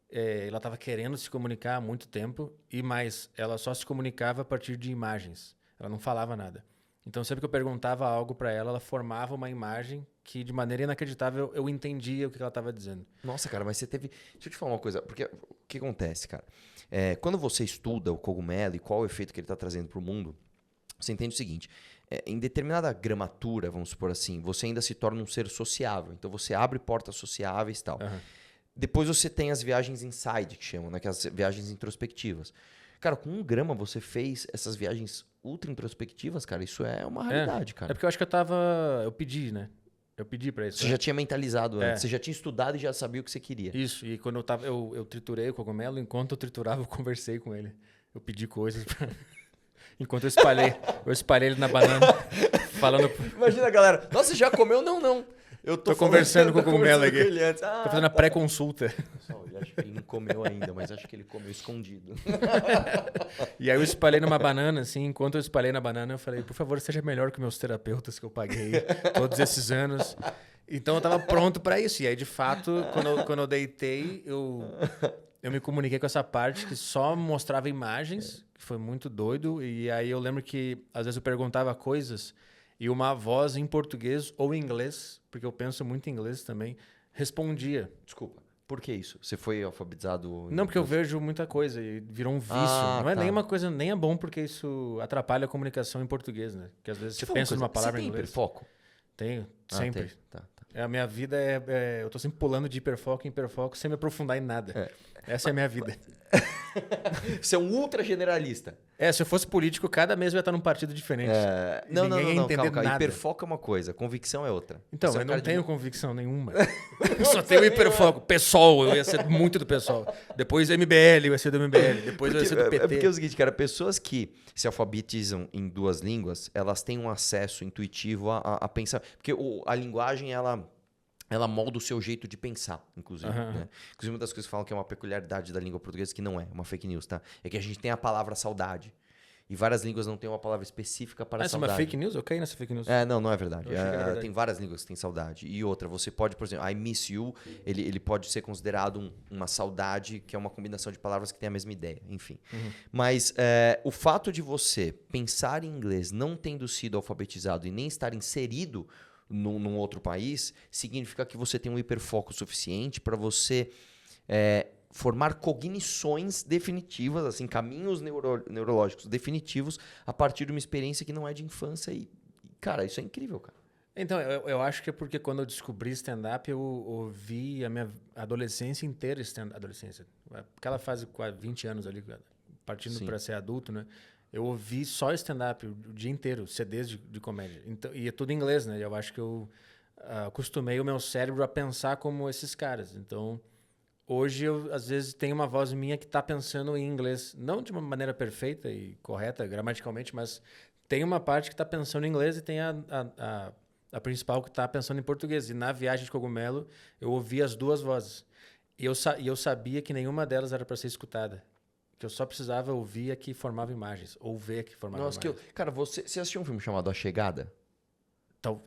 Ela estava querendo se comunicar há muito tempo, e mais, ela só se comunicava a partir de imagens. Ela não falava nada. Então, sempre que eu perguntava algo para ela, ela formava uma imagem que, de maneira inacreditável, eu entendia o que ela estava dizendo. Nossa, cara, mas você teve... Deixa eu te falar uma coisa, porque o que acontece, cara? Quando você estuda o cogumelo e qual o efeito que ele está trazendo para o mundo, você entende o seguinte, em determinada gramatura, vamos supor assim, você ainda se torna um ser sociável. Então, você abre portas sociáveis e tal. Uhum. Depois você tem as viagens inside, que chamam, né? Que as viagens introspectivas. Cara, com 1 grama você fez essas viagens ultra introspectivas, cara, isso é uma realidade, cara. É porque eu acho que eu pedi, né? Eu pedi pra isso. Você já tinha mentalizado antes, É. você já tinha estudado e já sabia o que você queria. Isso, e quando eu triturei o cogumelo, enquanto eu triturava, eu conversei com ele. Eu pedi coisas pra... Enquanto eu espalhei ele na banana, falando... Imagina, galera, nossa, você já comeu? Não. Eu Tô conversando com o cogumelo aqui. ele antes. Tô fazendo a pré-consulta. Pessoal, eu acho que ele não comeu ainda, mas acho que ele comeu escondido. E aí eu espalhei numa banana, assim, enquanto eu espalhei na banana, eu falei, por favor, seja melhor que meus terapeutas que eu paguei todos esses anos. Então eu tava pronto pra isso. E aí, de fato, quando eu deitei, eu me comuniquei com essa parte que só mostrava imagens, que foi muito doido. E aí eu lembro que, às vezes, eu perguntava coisas e uma voz em português ou em inglês, porque eu penso muito em inglês também, respondia. Desculpa, por que isso? Você foi alfabetizado? Não, porque eu vejo muita coisa e virou um vício. Não é tá. nem uma coisa, nem é bom porque isso atrapalha a comunicação em português, né? Porque às vezes você pensa numa palavra em você tem inglês. hiperfoco? Tenho, sempre. Tem. Tá. A minha vida eu tô sempre pulando de hiperfoco em hiperfoco sem me aprofundar em nada. Essa é a minha vida. Você é um ultra generalista. Se eu fosse político, cada mês eu ia estar num partido diferente. E Não, ninguém ia entender calma. nada. Hiperfoco é uma coisa, convicção é outra. Então, Você é um eu cara não de- tenho convicção nenhuma. Eu só tenho hiperfoco. PSOL, eu ia ser muito do PSOL. Depois MBL, eu ia ser do MBL. Depois eu ia ser do PT. porque é o seguinte, cara, pessoas que se alfabetizam em 2 línguas, elas têm um acesso intuitivo a pensar. Porque a linguagem, ela molda o seu jeito de pensar, inclusive. Né? Inclusive, uma das coisas que falam que é uma peculiaridade da língua portuguesa, que não é uma fake news, tá? É que a gente tem a palavra saudade. E várias línguas não têm uma palavra específica para Essa é uma saudade. fake news? Eu caí nessa fake news. Não é verdade. Eu achei que era verdade. Tem várias línguas que têm saudade. E outra, você pode, por exemplo, I miss you, ele pode ser considerado uma saudade, que é uma combinação de palavras que tem a mesma ideia, enfim. Mas o fato de você pensar em inglês não tendo sido alfabetizado e nem estar inserido num outro país, significa que você tem um hiperfoco suficiente para você formar cognições definitivas, assim, caminhos neurológicos definitivos a partir de uma experiência que não é de infância. E, cara, isso é incrível, cara. Então, eu acho que é porque quando eu descobri stand-up, eu ouvi a minha adolescência inteira adolescência. Aquela fase com 20 anos ali, partindo para ser adulto, né? Eu ouvi só stand-up o dia inteiro, CDs de comédia. Então, e é tudo em inglês, né? Eu acho que eu acostumei o meu cérebro a pensar como esses caras. Então, hoje eu, às vezes, tenho uma voz minha que está pensando em inglês. Não de uma maneira perfeita e correta, gramaticalmente, mas tem uma parte que está pensando em inglês e tem a principal que está pensando em português. E na viagem de cogumelo, eu ouvi as duas vozes. E eu sabia que nenhuma delas era para ser escutada. Que eu só precisava ouvir a que formava imagens. Ou ver a que formava imagens. Cara, você assistiu um filme chamado A Chegada?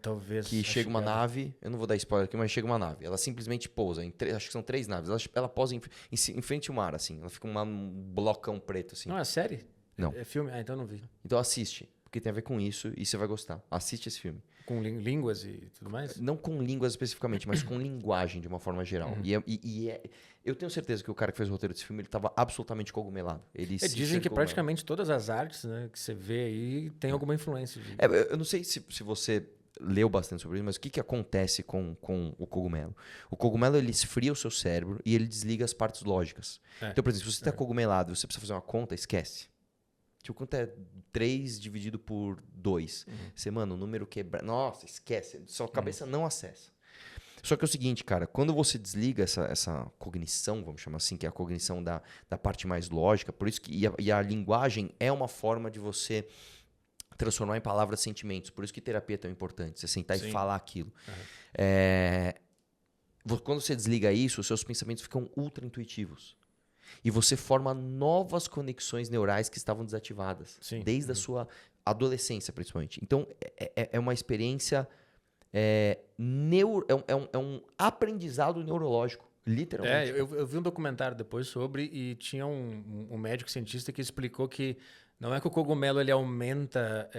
Talvez. Que chega uma nave, eu não vou dar spoiler aqui, mas chega uma nave. Ela simplesmente pousa, acho que são 3 naves. Ela pousa em frente ao mar, assim. Ela fica um blocão preto, assim. Não, é série? Não. É filme? Ah, então eu não vi. Então assiste, porque tem a ver com isso e você vai gostar. Assiste esse filme. Com línguas e tudo mais? Não com línguas especificamente, mas com linguagem de uma forma geral. Eu tenho certeza que o cara que fez o roteiro desse filme, ele estava absolutamente cogumelado. Dizem que praticamente todas as artes, né, que você vê aí tem alguma influência. Eu não sei se você leu bastante sobre isso, mas o que acontece com o cogumelo? O cogumelo, ele esfria o seu cérebro e ele desliga as partes lógicas. Então, por exemplo, se você está cogumelado, você precisa fazer uma conta, esquece. Tipo, quanto é 3 dividido por 2? Você, mano, o número quebra... Nossa, esquece. Sua cabeça não acessa. Só que é o seguinte, cara, quando você desliga essa cognição, vamos chamar assim, que é a cognição da parte mais lógica, por isso que e a linguagem é uma forma de você transformar em palavras sentimentos. Por isso que terapia é tão importante, você sentar e falar aquilo. Quando você desliga isso, os seus pensamentos ficam ultra intuitivos. E você forma novas conexões neurais que estavam desativadas. Desde a sua adolescência, principalmente. Então, é uma experiência... É um aprendizado neurológico, literalmente. Eu vi um documentário depois sobre e tinha um médico cientista que explicou que não é que o cogumelo ele aumenta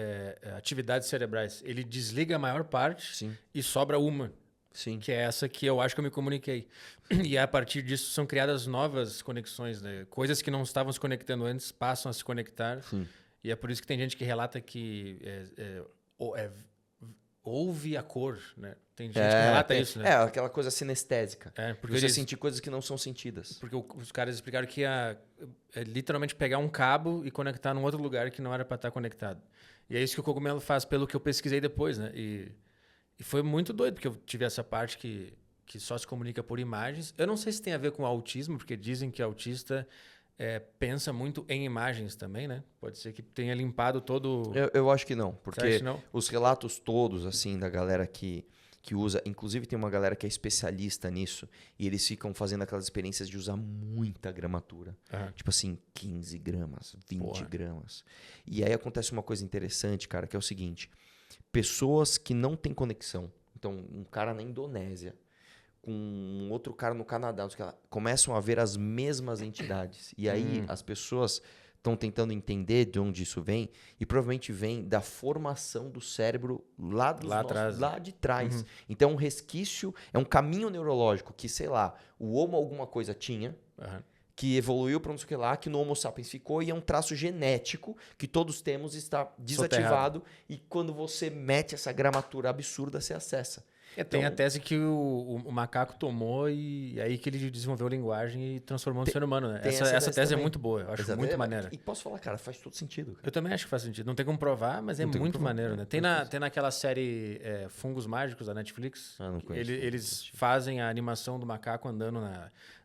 atividades cerebrais. Ele desliga a maior parte e sobra uma. Sim. Que é essa que eu acho que eu me comuniquei. E a partir disso são criadas novas conexões, né? Coisas que não estavam se conectando antes passam a se conectar. Sim. E é por isso que tem gente que relata que ouve a cor, né? Tem gente que relata isso, né? Aquela coisa sinestésica. Porque você sentir coisas que não são sentidas. Porque os caras explicaram que é literalmente pegar um cabo e conectar num outro lugar que não era para estar conectado. E é isso que o cogumelo faz, pelo que eu pesquisei depois, né? E foi muito doido, porque eu tive essa parte que só se comunica por imagens. Eu não sei se tem a ver com autismo, porque dizem que autista pensa muito em imagens também, né? Pode ser que tenha limpado todo... Eu acho que não, porque não? os relatos todos, assim, da galera que usa... Inclusive tem uma galera que é especialista nisso, e eles ficam fazendo aquelas experiências de usar muita gramatura. Tipo assim, 15 gramas, 20 gramas. E aí acontece uma coisa interessante, cara, que é o seguinte... Pessoas que não têm conexão. Então, um cara na Indonésia com um outro cara no Canadá, começam a ver as mesmas entidades. E aí as pessoas estão tentando entender de onde isso vem e provavelmente vem da formação do cérebro lá de trás. Então, é um resquício, é um caminho neurológico que, sei lá, o Homo alguma coisa tinha... que evoluiu para não sei o que lá, que no Homo sapiens ficou, e é um traço genético que todos temos, está desativado, e quando você mete essa gramatura absurda, você acessa. Tem a tese que o macaco tomou e aí que ele desenvolveu a linguagem e transformou no ser humano, né? Essa tese é muito boa, eu acho muito maneira. E posso falar, cara, faz todo sentido. Cara. Eu também acho que faz sentido. Não tem como provar, mas é muito maneiro, né? Tem naquela série Fungos Mágicos da Netflix. Não conheço. Eles fazem a animação do macaco andando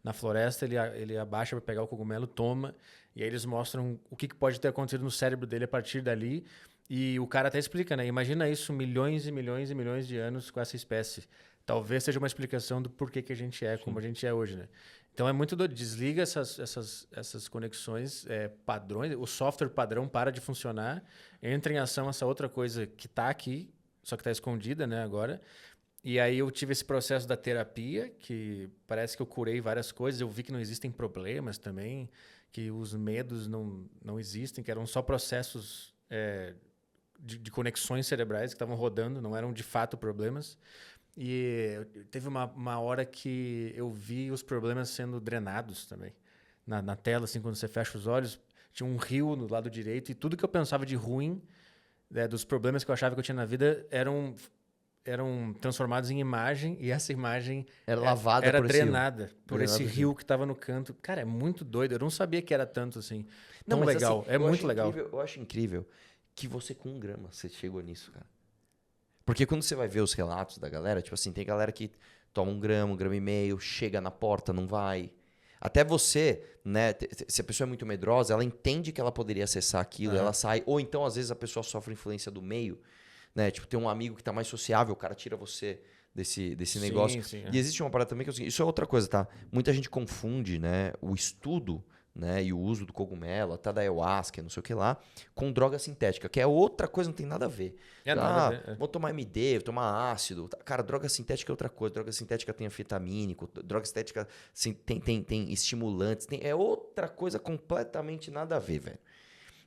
na floresta, ele abaixa para pegar o cogumelo, toma, e aí eles mostram o que pode ter acontecido no cérebro dele a partir dali. E o cara até explica, né? Imagina isso milhões e milhões e milhões de anos com essa espécie. Talvez seja uma explicação do porquê que a gente é como a gente é hoje, né? Então é muito doido. Desliga essas conexões, padrões. O software padrão para de funcionar. Entra em ação essa outra coisa que está aqui, só que está escondida, né? Agora. E aí eu tive esse processo da terapia, que parece que eu curei várias coisas. Eu vi que não existem problemas também, que os medos não existem, que eram só processos... De conexões cerebrais que estavam rodando, não eram de fato problemas. E teve uma hora que eu vi os problemas sendo drenados também. na tela, assim, quando você fecha os olhos. Tinha um rio no lado direito e tudo que eu pensava de ruim, dos problemas que eu achava que eu tinha na vida, eram transformados em imagem e essa imagem Era lavada era por esse rio. drenada por Drenada esse por esse rio que estava no canto. Cara, é muito doido. Eu não sabia que era tanto assim. Não, Tão mas legal. assim, É eu muito acho legal. incrível, eu acho incrível que você com 1 grama você chegou nisso, cara. Porque quando você vai ver os relatos da galera, tipo assim, tem galera que toma 1 grama, 1 grama e meio, chega na porta, não vai. Até você, né, se a pessoa é muito medrosa, ela entende que ela poderia acessar aquilo, ela sai. Ou então, às vezes, a pessoa sofre influência do meio, né? Tipo, tem um amigo que tá mais sociável, o cara tira você desse negócio. Sim. E existe uma parada também que é o seguinte, isso é outra coisa, tá? Muita gente confunde, né, o estudo, né, e o uso do cogumelo, até da ayahuasca, não sei o que lá, com droga sintética, que é outra coisa, não tem nada a ver. Nada a ver. Vou tomar MD, vou tomar ácido. Cara, droga sintética é outra coisa. Droga sintética tem anfetamínico, droga sintética tem estimulantes, é outra coisa completamente nada a ver, velho.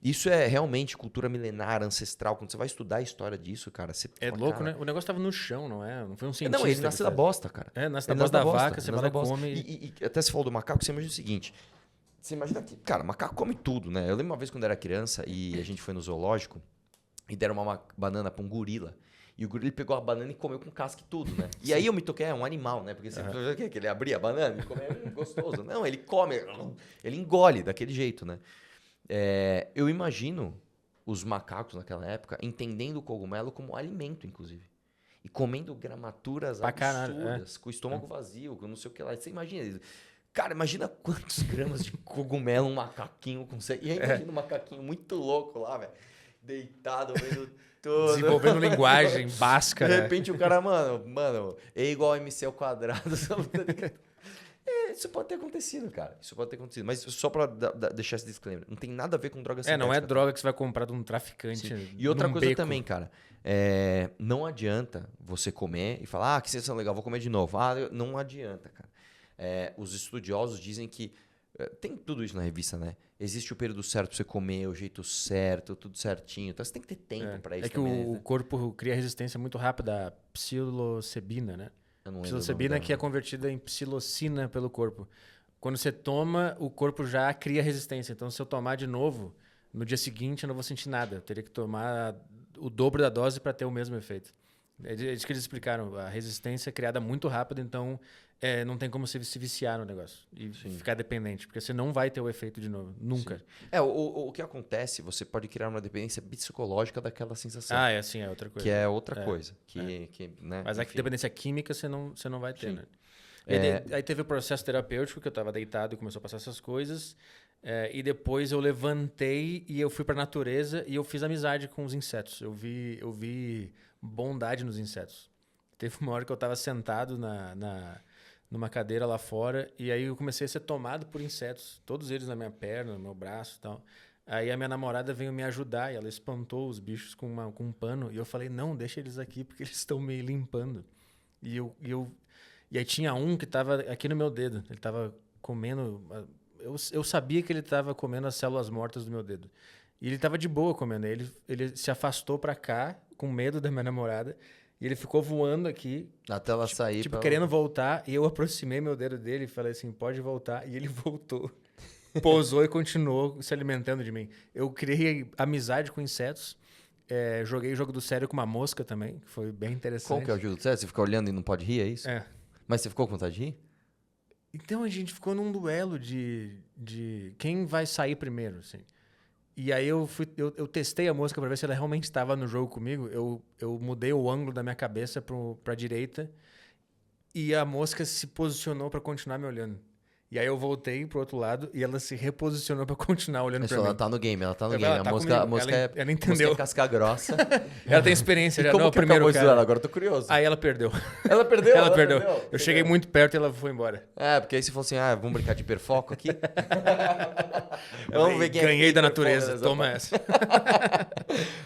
Isso é realmente cultura milenar, ancestral. Quando você vai estudar a história disso, cara, você É fala, louco, cara, né? O negócio tava no chão, não é? Não foi um cientista. não, ele que nasce da fez. bosta, cara. Nasce da Ele bosta da bosta, vaca, você ele vai nasce lá da e bosta. come. E até você falou do macaco, você imagina o seguinte. Você imagina que, cara, macaco come tudo, né? Eu lembro uma vez quando eu era criança e a gente foi no zoológico e deram uma banana pra um gorila. E o gorila pegou a banana e comeu com casca e tudo, né? E aí eu me toquei, é um animal, né? Porque você pensa que ele abria a banana e comia, gostoso. Não, ele come, ele engole daquele jeito, né? Eu imagino os macacos naquela época entendendo o cogumelo como alimento, inclusive. E comendo gramaturas Pra caralho, absurdas, com o estômago vazio, com não sei o que lá. Você imagina. Cara, imagina quantos gramas de cogumelo um macaquinho consegue. E aí imagina um macaquinho muito louco lá, velho. Deitado, vendo tudo. Desenvolvendo linguagem De báscara. repente o cara, mano, E igual a MC ao quadrado. Isso pode ter acontecido, cara. Isso pode ter acontecido. Mas só pra deixar esse disclaimer. Não tem nada a ver com droga sintética. Não é droga que você vai comprar de um traficante. E outra num coisa beco. também, cara. Não adianta você comer e falar, que sensação legal, vou comer de novo. Não adianta, cara. Os estudiosos dizem que tem tudo isso na revista, né? Existe o período certo pra você comer, o jeito certo, tudo certinho. Então você tem que ter tempo pra isso É que também. o corpo cria resistência muito rápida à psilocebina, né? Eu não lembro o nome Psilocebina dela. que é convertida em psilocina pelo corpo. Quando você toma, o corpo já cria resistência. Então, se eu tomar de novo, no dia seguinte eu não vou sentir nada. Eu teria que tomar o dobro da dose para ter o mesmo efeito. É isso que eles explicaram. A resistência é criada muito rápido, então não tem como você se viciar no negócio e ficar dependente, porque você não vai ter o efeito de novo. Nunca. O que acontece, você pode criar uma dependência psicológica daquela sensação. Sim, é outra coisa. Que é outra coisa. Né? Mas a Enfim. dependência química você não vai ter, Sim. né? Aí teve o processo terapêutico, que eu estava deitado e começou a passar essas coisas. E depois eu levantei e eu fui para a natureza e eu fiz amizade com os insetos. Eu vi bondade nos insetos. Teve uma hora que eu estava sentado numa cadeira lá fora e aí eu comecei a ser tomado por insetos. Todos eles na minha perna, no meu braço e tal. Aí a minha namorada veio me ajudar e ela espantou os bichos com um pano. E eu falei, não, deixa eles aqui porque eles estão me limpando. E aí tinha um que estava aqui no meu dedo. Ele estava comendo... Eu sabia que ele estava comendo as células mortas do meu dedo. E ele estava de boa comendo. Ele se afastou para cá, com medo da minha namorada. E ele ficou voando aqui. Até ela sair. Tipo, querendo voltar. E eu aproximei meu dedo dele e falei assim, pode voltar. E ele voltou. Pousou e continuou se alimentando de mim. Eu criei amizade com insetos. Joguei o jogo do sério com uma mosca também, que foi bem interessante. Qual que é o jogo do sério? Você fica olhando e não pode rir, é isso? Mas você ficou com vontade de rir? Então a gente ficou num duelo de quem vai sair primeiro, assim. E aí eu testei a mosca para ver se ela realmente estava no jogo comigo. Eu mudei o ângulo da minha cabeça para a direita e a mosca se posicionou para continuar me olhando. E aí eu voltei pro outro lado e ela se reposicionou pra continuar olhando pra mim. Ela tá no game, ela tá no game. Ela tá A mosca ela entendeu. É casca grossa. Ela tem experiência, já como não é o que primeiro acabou isso cara. dela? Agora eu tô curioso. Aí ela perdeu. Ela perdeu? Ela perdeu. Eu cheguei muito perto e ela foi embora. Porque aí você falou assim, vamos brincar de hiperfoco aqui? Vamos ver quem Ganhei da hiperfoca natureza, nessa toma parte. essa.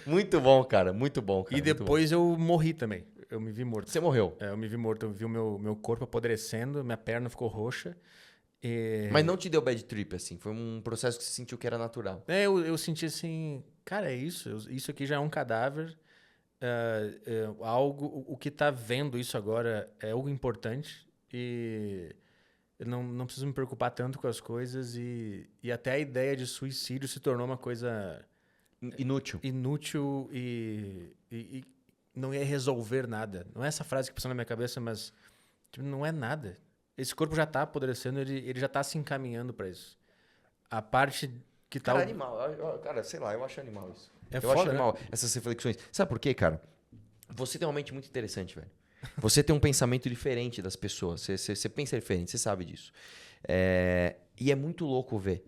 Muito bom, cara, muito bom. Cara, E depois eu morri também. Eu me vi morto. Você morreu? Eu me vi morto. Eu vi o meu corpo apodrecendo, minha perna ficou roxa. Mas não te deu bad trip, assim? Foi um processo que você sentiu que era natural? Eu senti assim, cara, é isso. Isso aqui já é um cadáver. O que tá vendo isso agora é algo importante. E Eu não preciso me preocupar tanto com as coisas e até a ideia de suicídio se tornou uma coisa Inútil. inútil e não ia resolver nada. Não é essa frase que passou na minha cabeça, mas tipo, não é nada. Esse corpo já tá apodrecendo, ele já tá se encaminhando para isso. A parte que tá... Cara, animal. Cara, sei lá, eu acho animal isso. É eu foda, acho animal essas reflexões. Sabe por quê, cara? Você tem uma mente muito interessante, velho. Você tem um pensamento diferente das pessoas. Você pensa diferente, você sabe disso. E é muito louco ver.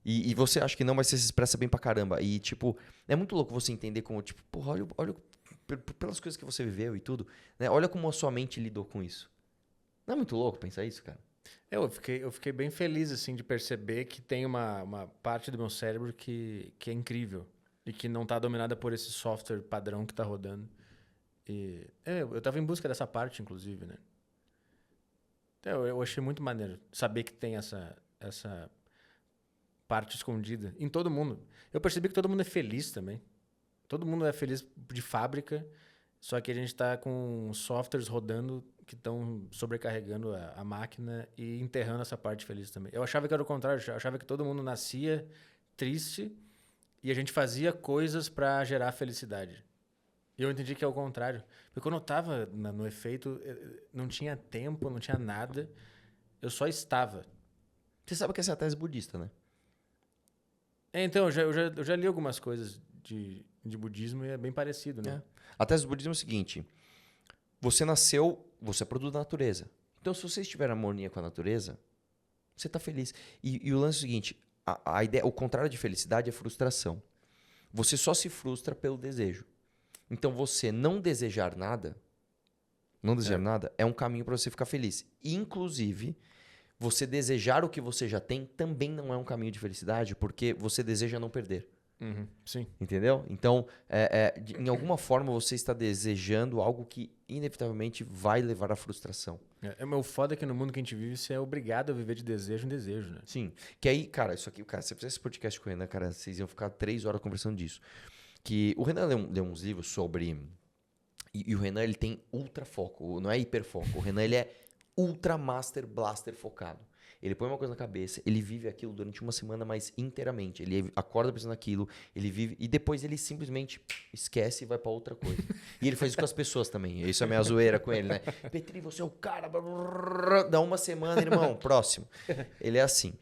E você acha que não, mas você se expressa bem pra caramba. E, tipo, é muito louco você entender como, tipo, porra, olha pelas coisas que você viveu e tudo, né? Olha como a sua mente lidou com isso. Não é muito louco pensar isso, cara? Eu fiquei bem feliz, assim, de perceber que tem uma parte do meu cérebro que é incrível e que não tá dominada por esse software padrão que tá rodando. Eu tava em busca dessa parte, inclusive, né? Então, eu achei muito maneiro saber que tem essa parte escondida em todo mundo. Eu percebi que todo mundo é feliz também. Todo mundo é feliz de fábrica, só que a gente tá com softwares rodando que estão sobrecarregando a máquina e enterrando essa parte feliz também. Eu achava que era o contrário, eu achava que todo mundo nascia triste e a gente fazia coisas para gerar felicidade. E eu entendi que é o contrário. Porque quando eu tava no efeito, não tinha tempo, não tinha nada, eu só estava. Você sabe que essa é a tese budista, né? Então, eu já li algumas coisas de budismo e é bem parecido, né? A tese do budismo é o seguinte: você nasceu, você é produto da natureza. Então, se você estiver em harmonia com a natureza, você está feliz. E o lance é o seguinte: a ideia, o contrário de felicidade é frustração. Você só se frustra pelo desejo. Então, você não desejar nada, é um caminho para você ficar feliz. Inclusive, você desejar o que você já tem também não é um caminho de felicidade, porque você deseja não perder. Uhum, sim. Entendeu? Então, em alguma forma, você está desejando algo que inevitavelmente vai levar à frustração. O foda é que no mundo que a gente vive, você é obrigado a viver de desejo em desejo, né? Sim. Que aí, cara, isso aqui, cara, se você fizesse esse podcast com o Renan, cara, vocês iam ficar 3 horas conversando disso. Que o Renan leu uns livros sobre... E o Renan, ele tem ultra foco, não é hiperfoco. O Renan, ele é ultra master blaster focado. Ele põe uma coisa na cabeça, ele vive aquilo durante uma semana, mas inteiramente. Ele acorda pensando naquilo, ele vive... E depois ele simplesmente esquece e vai pra outra coisa. E ele faz isso com as pessoas também. Isso é a minha zoeira com ele, né? Petri, você é o cara... Dá uma semana, irmão, próximo. Ele é assim.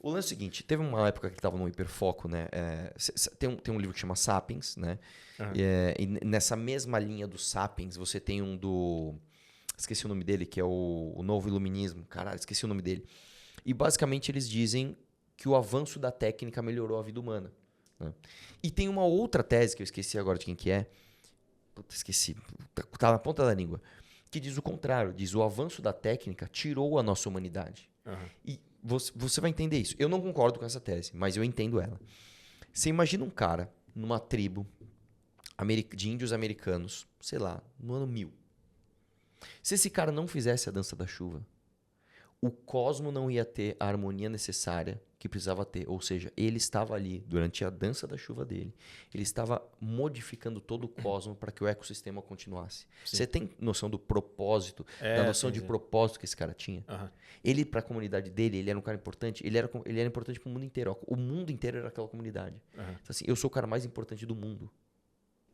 O lance é o seguinte, teve uma época que ele tava no hiperfoco, né? Tem um livro que chama Sapiens, né? Uhum. E nessa mesma linha do Sapiens, você tem um do... Esqueci o nome dele, que é o Novo Iluminismo. Caralho, esqueci o nome dele. E basicamente eles dizem que o avanço da técnica melhorou a vida humana. Né? E tem uma outra tese, que eu esqueci agora de quem que é. Puta, esqueci. Tá na ponta da língua. Que diz o contrário. Diz o avanço da técnica tirou a nossa humanidade. Uhum. E você vai entender isso. Eu não concordo com essa tese, mas eu entendo ela. Você imagina um cara numa tribo de índios americanos, sei lá, no ano 1000. Se esse cara não fizesse a dança da chuva, o cosmo não ia ter a harmonia necessária que precisava ter. Ou seja, ele estava ali durante a dança da chuva dele. Ele estava modificando todo o cosmo para que o ecossistema continuasse. Sim. Você tem noção do propósito, da noção de propósito que esse cara tinha? Uhum. Ele, para a comunidade dele, ele era um cara importante. Ele era importante para o mundo inteiro. O mundo inteiro era aquela comunidade. Uhum. Então, assim, eu sou o cara mais importante do mundo.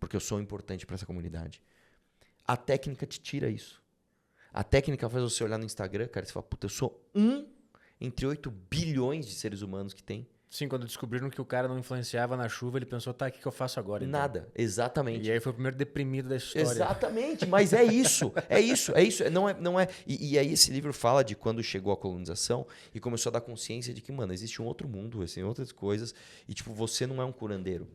Porque eu sou importante para essa comunidade. A técnica te tira isso. A técnica faz você olhar no Instagram, cara, e você fala, puta, eu sou um entre 8 bilhões de seres humanos que tem. Sim, quando descobriram que o cara não influenciava na chuva, ele pensou, tá, o que eu faço agora? Então? Nada, exatamente. E aí foi o primeiro deprimido da história. Exatamente, mas é isso. Não é. E aí esse livro fala de quando chegou a colonização e começou a dar consciência de que, mano, existe um outro mundo, existem outras coisas. E, tipo, você não é um curandeiro.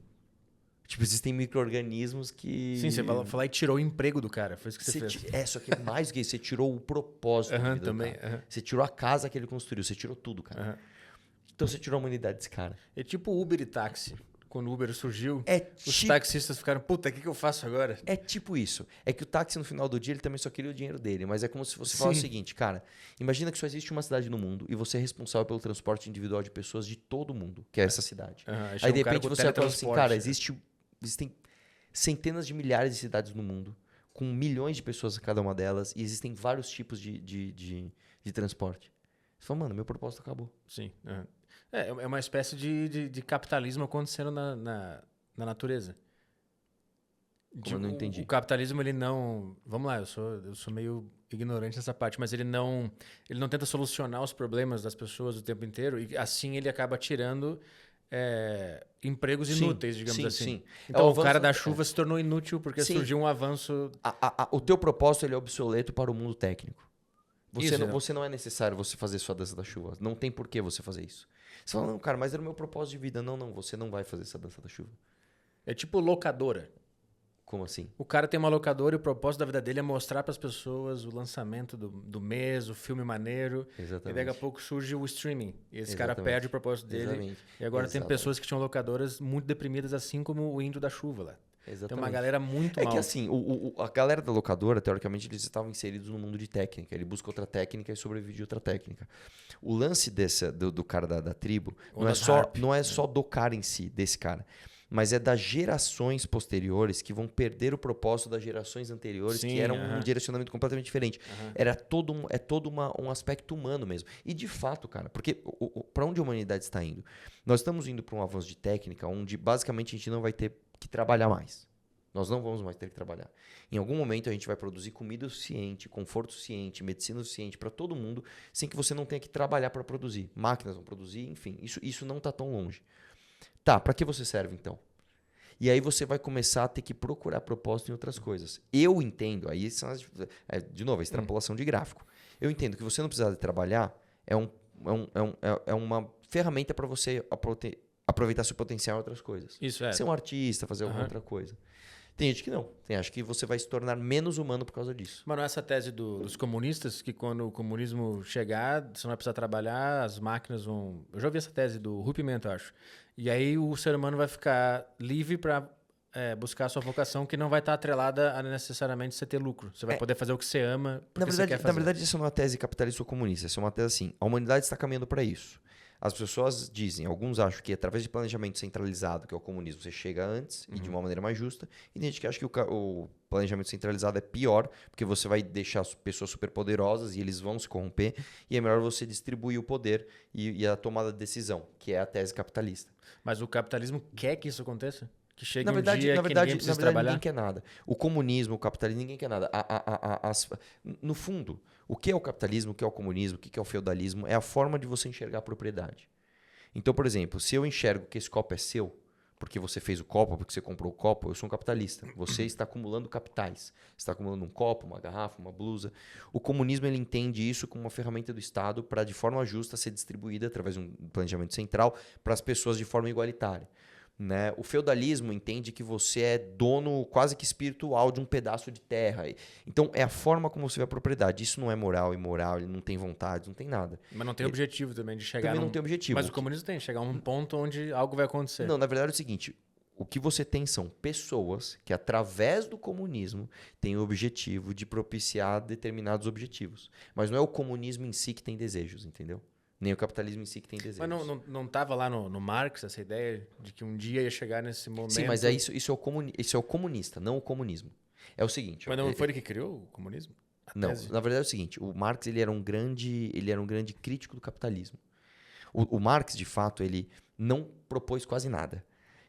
Tipo, existem micro-organismos que... Sim, você falou lá e tirou o emprego do cara. Foi isso que você fez. Só que mais do que isso, você tirou o propósito da vida também, do cara. Você tirou a casa que ele construiu, você tirou tudo, cara. Então você tirou a humanidade desse cara. É tipo Uber e táxi. Quando o Uber surgiu, os tipo, taxistas ficaram, puta, o que eu faço agora? É tipo isso. É que o táxi, no final do dia, ele também só queria o dinheiro dele. Mas é como se você falasse o seguinte, cara, imagina que só existe uma cidade no mundo e você é responsável pelo transporte individual de pessoas de todo mundo, que é essa cidade. Aí, de repente, você fala assim, cara, existem centenas de milhares de cidades no mundo, com milhões de pessoas a cada uma delas, e existem vários tipos de transporte. Você fala, mano, meu propósito acabou. Sim. Uhum. É uma espécie de capitalismo acontecendo na natureza. Como eu não entendi. O capitalismo, ele não... Vamos lá, eu sou meio ignorante nessa parte, mas ele não tenta solucionar os problemas das pessoas o tempo inteiro e assim ele acaba tirando empregos inúteis, digamos assim. Sim. Então o o cara avanço- da chuva se tornou inútil porque Sim. surgiu um avanço... O teu propósito ele é obsoleto para o mundo técnico. Isso, Você não é necessário você fazer sua dança da chuva. Não tem por que você fazer isso. Você fala, não, cara, mas era o meu propósito de vida. Não, você não vai fazer essa dança da chuva. É tipo locadora. Como assim? O cara tem uma locadora e o propósito da vida dele é mostrar para as pessoas o lançamento do mês, o filme maneiro. Exatamente. E daqui a pouco surge o streaming. E esse cara Exatamente. perde o propósito dele. Exatamente. E agora tem Exatamente. pessoas que tinham locadoras muito deprimidas, assim como o Índio da Chuva lá. Exatamente. Tem uma galera muito É mal. que assim, a galera da locadora, teoricamente, eles estavam inseridos no mundo de técnica. Ele busca outra técnica e sobrevive de outra técnica. O lance do cara da tribo não é só do cara em si, desse cara. Mas é das gerações posteriores que vão perder o propósito das gerações anteriores, Sim, que era um direcionamento completamente diferente. Era todo um aspecto humano mesmo. E de fato, cara, porque para onde a humanidade está indo? Nós estamos indo para um avanço de técnica onde basicamente a gente não vai ter que trabalhar mais. Nós não vamos mais ter que trabalhar. Em algum momento a gente vai produzir comida suficiente, conforto suficiente, medicina suficiente para todo mundo, sem que você não tenha que trabalhar para produzir. Máquinas vão produzir, enfim, isso não está tão longe. Tá, para que você serve então? E aí você vai começar a ter que procurar propósito em outras coisas. Eu entendo, aí são de novo, a extrapolação de gráfico. Eu entendo que você não precisar de trabalhar é uma ferramenta para você aproveitar seu potencial em outras coisas. Isso é. Ser um artista, fazer alguma outra coisa. Tem gente que não. Acho que você vai se tornar menos humano por causa disso. Mano, essa tese dos comunistas, que quando o comunismo chegar, você não vai precisar trabalhar, as máquinas vão... Eu já ouvi essa tese do Rui Pimenta, eu acho. E aí o ser humano vai ficar livre para buscar a sua vocação, que não vai estar atrelada a necessariamente você ter lucro. Você vai poder fazer o que você ama, porque você quer fazer. Na verdade, isso não é uma tese capitalista ou comunista. Isso é uma tese assim. A humanidade está caminhando para isso. As pessoas dizem, alguns acham que através de planejamento centralizado, que é o comunismo, você chega antes e de uma maneira mais justa. E tem gente que acha que o planejamento centralizado é pior, porque você vai deixar as pessoas superpoderosas e eles vão se corromper. E é melhor você distribuir o poder e a tomada de decisão, que é a tese capitalista. Mas o capitalismo quer que isso aconteça? Que chegue Na verdade, dia que ninguém precisa trabalhar? ninguém quer nada. O comunismo, o capitalismo, ninguém quer nada. No fundo, o que é o capitalismo, o que é o comunismo, o que é o feudalismo, é a forma de você enxergar a propriedade. Então, por exemplo, se eu enxergo que esse copo é seu, porque você fez o copo, porque você comprou o copo, eu sou um capitalista. Você está acumulando capitais. Você está acumulando um copo, uma garrafa, uma blusa. O comunismo ele entende isso como uma ferramenta do Estado para, de forma justa, ser distribuída através de um planejamento central para as pessoas de forma igualitária. Né? O feudalismo entende que você é dono quase que espiritual de um pedaço de terra. Então, é a forma como você vê a propriedade. Isso não é moral, imoral, ele não tem vontade, não tem nada. Mas não tem objetivo também de chegar... Também não tem objetivo. Mas o comunismo tem, chegar a um ponto onde algo vai acontecer. Não, na verdade é o seguinte, o que você tem são pessoas que, através do comunismo, têm o objetivo de propiciar determinados objetivos. Mas não é o comunismo em si que tem desejos, entendeu? Nem o capitalismo em si que tem desejos. Mas não estava lá no Marx essa ideia de que um dia ia chegar nesse momento... Sim, mas isso é o comunista, não o comunismo. É o seguinte... Mas não foi ele que criou o comunismo? Não, na verdade é o seguinte, o Marx ele era um grande crítico do capitalismo. O Marx, de fato, ele não propôs quase nada.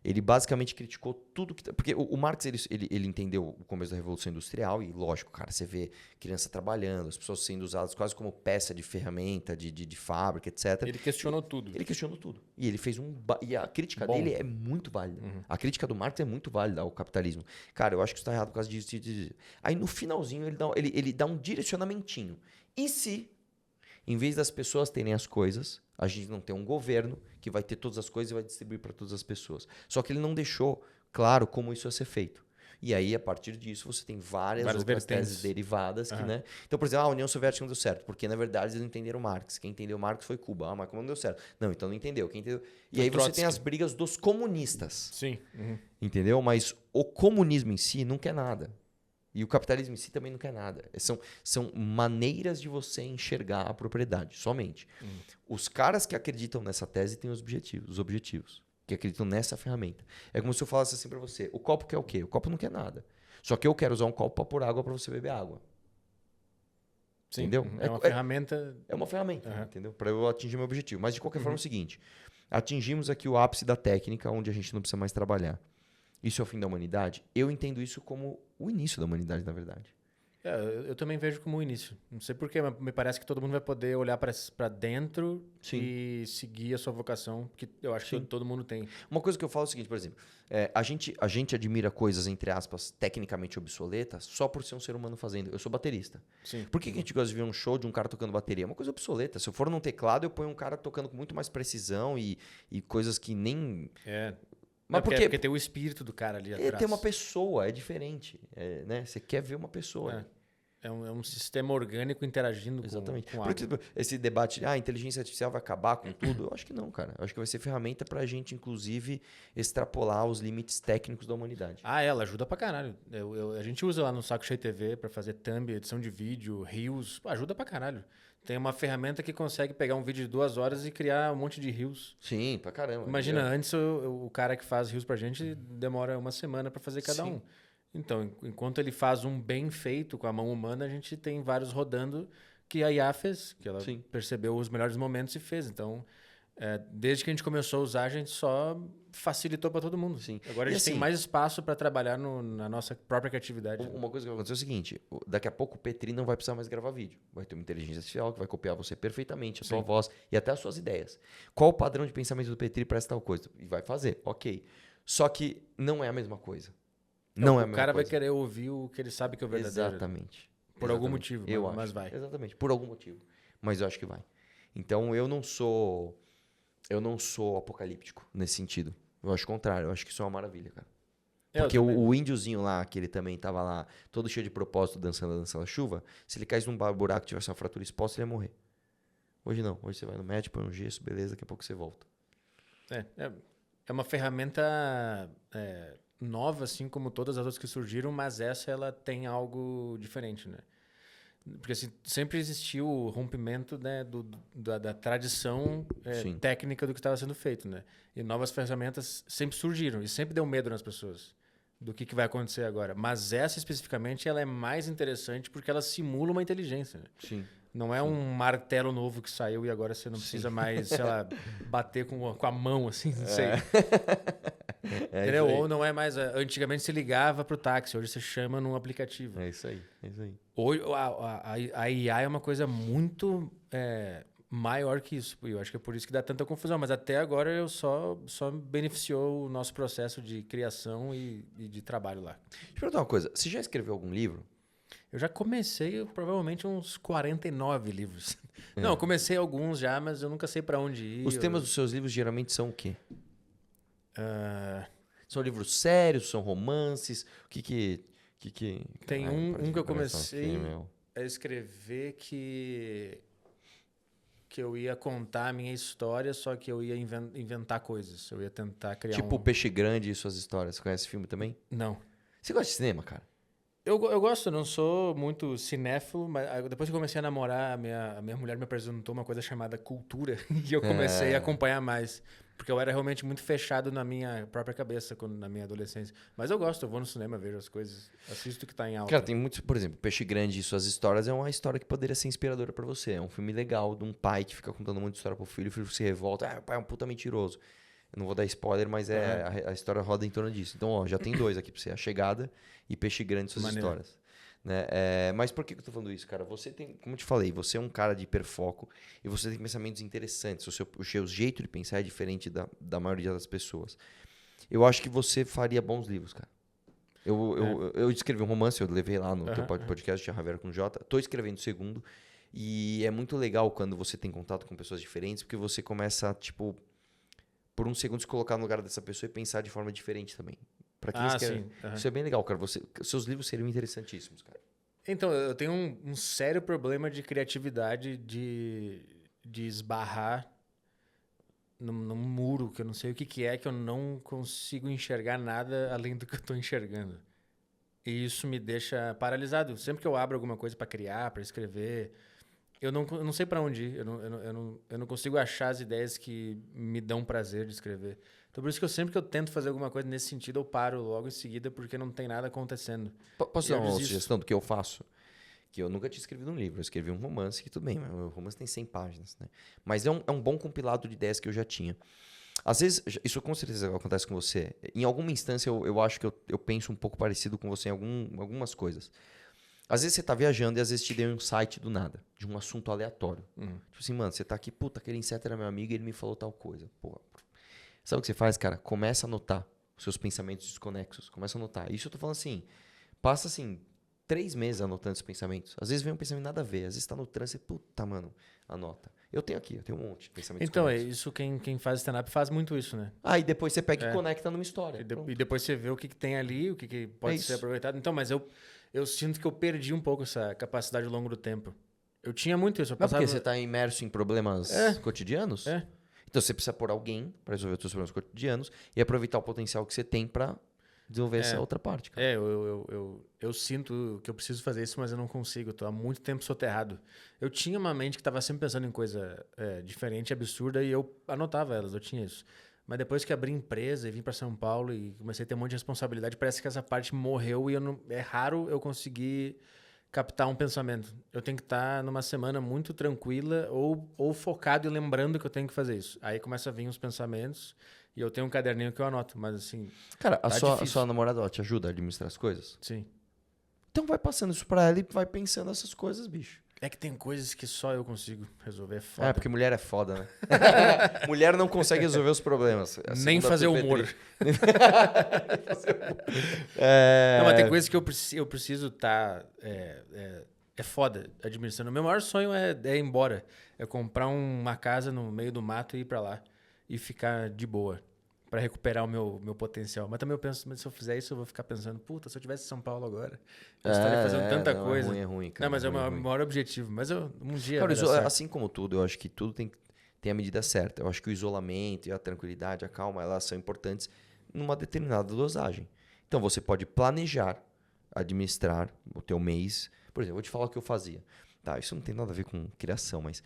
Ele basicamente criticou tudo que... Porque o Marx, ele entendeu o começo da Revolução Industrial e, lógico, cara, você vê criança trabalhando, as pessoas sendo usadas quase como peça de ferramenta, de fábrica, etc. Ele questionou tudo. Ele questionou tudo. E ele fez e a crítica dele é muito válida. A crítica do Marx é muito válida ao capitalismo. Cara, eu acho que isso está errado por causa disso. Aí, no finalzinho, ele dá um direcionamentinho. E se, em vez das pessoas terem as coisas, a gente não tem um governo que vai ter todas as coisas e vai distribuir para todas as pessoas. Só que ele não deixou claro como isso ia ser feito. E aí, a partir disso, você tem várias outras teses derivadas. Que, né? Então, por exemplo, a União Soviética não deu certo, porque, na verdade, eles não entenderam Marx. Quem entendeu Marx foi Cuba. Ah, mas como não deu certo? Não, então não entendeu. Quem entendeu? E aí você tem as brigas dos comunistas. Sim. Entendeu? Mas o comunismo em si não quer nada. E o capitalismo em si também não quer nada. São maneiras de você enxergar a propriedade, somente. Os caras que acreditam nessa tese têm os objetivos, que acreditam nessa ferramenta. É como se eu falasse assim pra você, o copo quer o quê? O copo não quer nada. Só que eu quero usar um copo para pôr água para você beber água. Sim, entendeu? é uma ferramenta. É uma ferramenta, Uhum. entendeu? Para eu atingir meu objetivo. Mas de qualquer forma é o seguinte, atingimos aqui o ápice da técnica onde a gente não precisa mais trabalhar. Isso é o fim da humanidade? Eu entendo isso como o início da humanidade, na verdade. Eu também vejo como o início. Não sei porquê, mas me parece que todo mundo vai poder olhar para dentro Sim. e seguir a sua vocação, que eu acho que todo mundo tem. Uma coisa que eu falo é o seguinte, por exemplo, a gente admira coisas, entre aspas, tecnicamente obsoletas só por ser um ser humano fazendo. Eu sou baterista. Sim. Por que a gente gosta de ver um show de um cara tocando bateria? É uma coisa obsoleta. Se eu for num teclado, eu ponho um cara tocando com muito mais precisão e coisas que nem... Mas porque tem o espírito do cara ali atrás. Tem uma pessoa, é diferente. Né? Você quer ver uma pessoa ali. É um sistema orgânico interagindo Exatamente. com Porque algo. esse debate, a inteligência artificial vai acabar com tudo, eu acho que não, cara. Eu acho que vai ser ferramenta pra gente, inclusive, extrapolar os limites técnicos da humanidade. Ela ajuda pra caralho. A gente usa lá no Saco Cheio TV pra fazer thumb, edição de vídeo, reels. Ajuda pra caralho. Tem uma ferramenta que consegue pegar um vídeo de 2 horas e criar um monte de reels. Sim, pra caramba. Imagina, antes o cara que faz reels pra gente demora 1 semana pra fazer cada um. Então, enquanto ele faz um bem feito com a mão humana, a gente tem vários rodando que a IA fez, que ela percebeu os melhores momentos e fez. Então, desde que a gente começou a usar, a gente só facilitou para todo mundo. Sim. Agora a gente tem mais espaço para trabalhar na nossa própria criatividade. Uma coisa que vai acontecer é o seguinte, daqui a pouco o Petri não vai precisar mais gravar vídeo. Vai ter uma inteligência artificial que vai copiar você perfeitamente, a sua voz e até as suas ideias. Qual o padrão de pensamento do Petri para essa tal coisa? E vai fazer, ok. Só que não é a mesma coisa. Não é a mesma coisa. O cara vai querer ouvir o que ele sabe que é o verdadeiro. Exatamente. Por algum motivo, mas vai. Exatamente, por algum motivo. Mas eu acho que vai. Então eu não sou apocalíptico nesse sentido. Eu acho o contrário, eu acho que isso é uma maravilha, cara. Porque o índiozinho lá, que ele também tava lá, todo cheio de propósito, dançando a dança da chuva, se ele caísse num buraco e tivesse uma fratura exposta, ele ia morrer. Hoje não. Hoje você vai no médico, põe um gesso, beleza, daqui a pouco você volta. É uma ferramenta nova, assim como todas as outras que surgiram, mas essa ela tem algo diferente, né? Porque assim, sempre existiu o rompimento, né, da tradição técnica do que estava sendo feito, né? E novas ferramentas sempre surgiram e sempre deu medo nas pessoas do que vai acontecer agora. Mas essa especificamente ela é mais interessante porque ela simula uma inteligência, né? Sim. Não é um martelo novo que saiu e agora você não precisa mais, sei lá, bater com a mão, assim, não sei. Entendeu? Ou não é mais... Antigamente você ligava pro táxi, hoje você chama num aplicativo. É isso aí. Hoje, a IA é uma coisa muito maior que isso. Eu acho que é por isso que dá tanta confusão. Mas até agora eu só beneficiou o nosso processo de criação e de trabalho lá. Deixa eu perguntar uma coisa. Você já escreveu algum livro? Eu já comecei provavelmente uns 49 livros. Não, eu comecei alguns já, mas eu nunca sei para onde ir. Os temas dos seus livros geralmente são o quê? São livros sérios? São romances? O que... Tem um que eu comecei a escrever que eu ia contar a minha história, só que eu ia inventar coisas. Eu ia tentar criar Tipo Peixe Grande e suas histórias. Você conhece esse filme também? Não. Você gosta de cinema, cara? Eu gosto, eu não sou muito cinéfilo, mas depois que eu comecei a namorar, a minha mulher me apresentou uma coisa chamada cultura e eu comecei a acompanhar mais. Porque eu era realmente muito fechado na minha própria cabeça na minha adolescência. Mas eu gosto, eu vou no cinema, vejo as coisas, assisto o que tá em alta. Cara, tem muitos... Por exemplo, Peixe Grande e suas histórias é uma história que poderia ser inspiradora pra você. É um filme legal de um pai que fica contando muita história pro filho, o filho se revolta. O pai é um puta mentiroso. Eu não vou dar spoiler, mas a história roda em torno disso. Então, ó, já tem 2 aqui pra você. A Chegada e Peixe Grande e suas histórias. Né? Mas por que eu tô falando isso, cara? Você tem, como eu te falei, você é um cara de hiperfoco e você tem pensamentos interessantes. O seu jeito de pensar é diferente da maioria das pessoas. Eu acho que você faria bons livros, cara. Eu escrevi um romance, eu levei lá no teu podcast, Javier com J. Tô escrevendo o segundo. E é muito legal quando você tem contato com pessoas diferentes, porque você começa, tipo, por um segundo se colocar no lugar dessa pessoa e pensar de forma diferente também. Pra quem escreve. Isso é bem legal, cara. Seus livros seriam interessantíssimos, cara. Então, eu tenho um sério problema de criatividade de esbarrar num muro, que eu não sei o que é, que eu não consigo enxergar nada além do que eu estou enxergando. E isso me deixa paralisado. Sempre que eu abro alguma coisa para criar, para escrever, eu não sei para onde ir. Eu não consigo achar as ideias que me dão prazer de escrever. Então, por isso que sempre que eu tento fazer alguma coisa nesse sentido, eu paro logo em seguida, porque não tem nada acontecendo. Posso dar uma sugestão do que eu faço? que eu nunca tinha escrevido um livro. Eu escrevi um romance, que tudo bem, mas o romance tem 100 páginas, né? Mas é um bom compilado de ideias que eu já tinha. Às vezes, isso com certeza acontece com você. Em alguma instância, eu acho que eu penso um pouco parecido com você em algumas coisas. Às vezes você tá viajando e às vezes te deu um insight do nada, de um assunto aleatório. Tipo assim, mano, você tá aqui, puta, aquele inseto era meu amigo e ele me falou tal coisa. Porra. Sabe o que você faz, cara? Começa a anotar os seus pensamentos desconexos. Começa a anotar. Isso eu tô falando assim, passa assim, 3 meses anotando esses pensamentos. Às vezes vem um pensamento nada a ver, às vezes tá no trânsito e, puta, mano, anota. Eu tenho um monte de pensamentos Então, desconexos. isso quem faz stand-up faz muito isso, né? Aí depois você pega e conecta numa história. E depois você vê o que tem ali, o que pode ser aproveitado. Então, mas eu sinto que eu perdi um pouco essa capacidade ao longo do tempo. Eu tinha muito isso. Mas porque você tá imerso em problemas cotidianos? É. Então você precisa pôr alguém para resolver os seus problemas cotidianos e aproveitar o potencial que você tem para desenvolver essa outra parte, cara. Eu sinto que eu preciso fazer isso, mas eu não consigo. Eu tô há muito tempo soterrado. Eu tinha uma mente que estava sempre pensando em coisa diferente, absurda, e eu anotava elas, eu tinha isso. Mas depois que abri empresa e vim para São Paulo e comecei a ter um monte de responsabilidade, parece que essa parte morreu e é raro eu conseguir captar um pensamento. Eu tenho que estar numa semana muito tranquila ou focado e lembrando que eu tenho que fazer isso. Aí começa a vir os pensamentos e eu tenho um caderninho que eu anoto, mas assim... Cara, tá a sua namorada, ela te ajuda a administrar as coisas? Sim. Então vai passando isso pra ela e vai pensando essas coisas, bicho. É que tem coisas que só eu consigo resolver. É foda. É, porque mulher é foda, né? Mulher não consegue resolver os problemas. Nem fazer humor. Não, mas tem coisas que eu preciso estar... É foda administrando. O meu maior sonho é ir embora. É comprar uma casa no meio do mato e ir pra lá. E ficar de boa. Pra recuperar o meu potencial. Mas também eu penso, mas se eu fizer isso, eu vou ficar pensando, puta, se eu tivesse em São Paulo agora, eu estaria fazendo tanta coisa. É ruim, cara. Não, mas é o meu maior objetivo. Mas um dia. Cara, assim como tudo, eu acho que tudo tem a medida certa. Eu acho que o isolamento e a tranquilidade, a calma, elas são importantes numa determinada dosagem. Então você pode planejar, administrar o teu mês. Por exemplo, eu vou te falar o que eu fazia. Tá, isso não tem nada a ver com criação, mas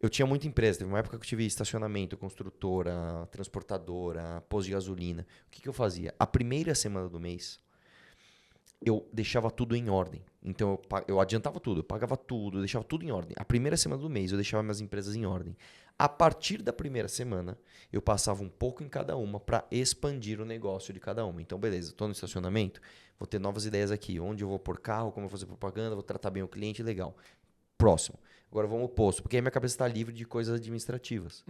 eu tinha muita empresa. Teve uma época que eu tive estacionamento, construtora, transportadora, posto de gasolina. O que eu fazia? A primeira semana do mês, eu deixava tudo em ordem. Então eu adiantava tudo, eu pagava tudo, eu deixava tudo em ordem. A primeira semana do mês eu deixava minhas empresas em ordem. A partir da primeira semana, eu passava um pouco em cada uma para expandir o negócio de cada uma. Então, beleza, estou no estacionamento, vou ter novas ideias aqui. Onde eu vou pôr carro, como eu vou fazer propaganda, vou tratar bem o cliente, legal. Próximo. Agora vamos ao oposto, porque aí minha cabeça está livre de coisas administrativas.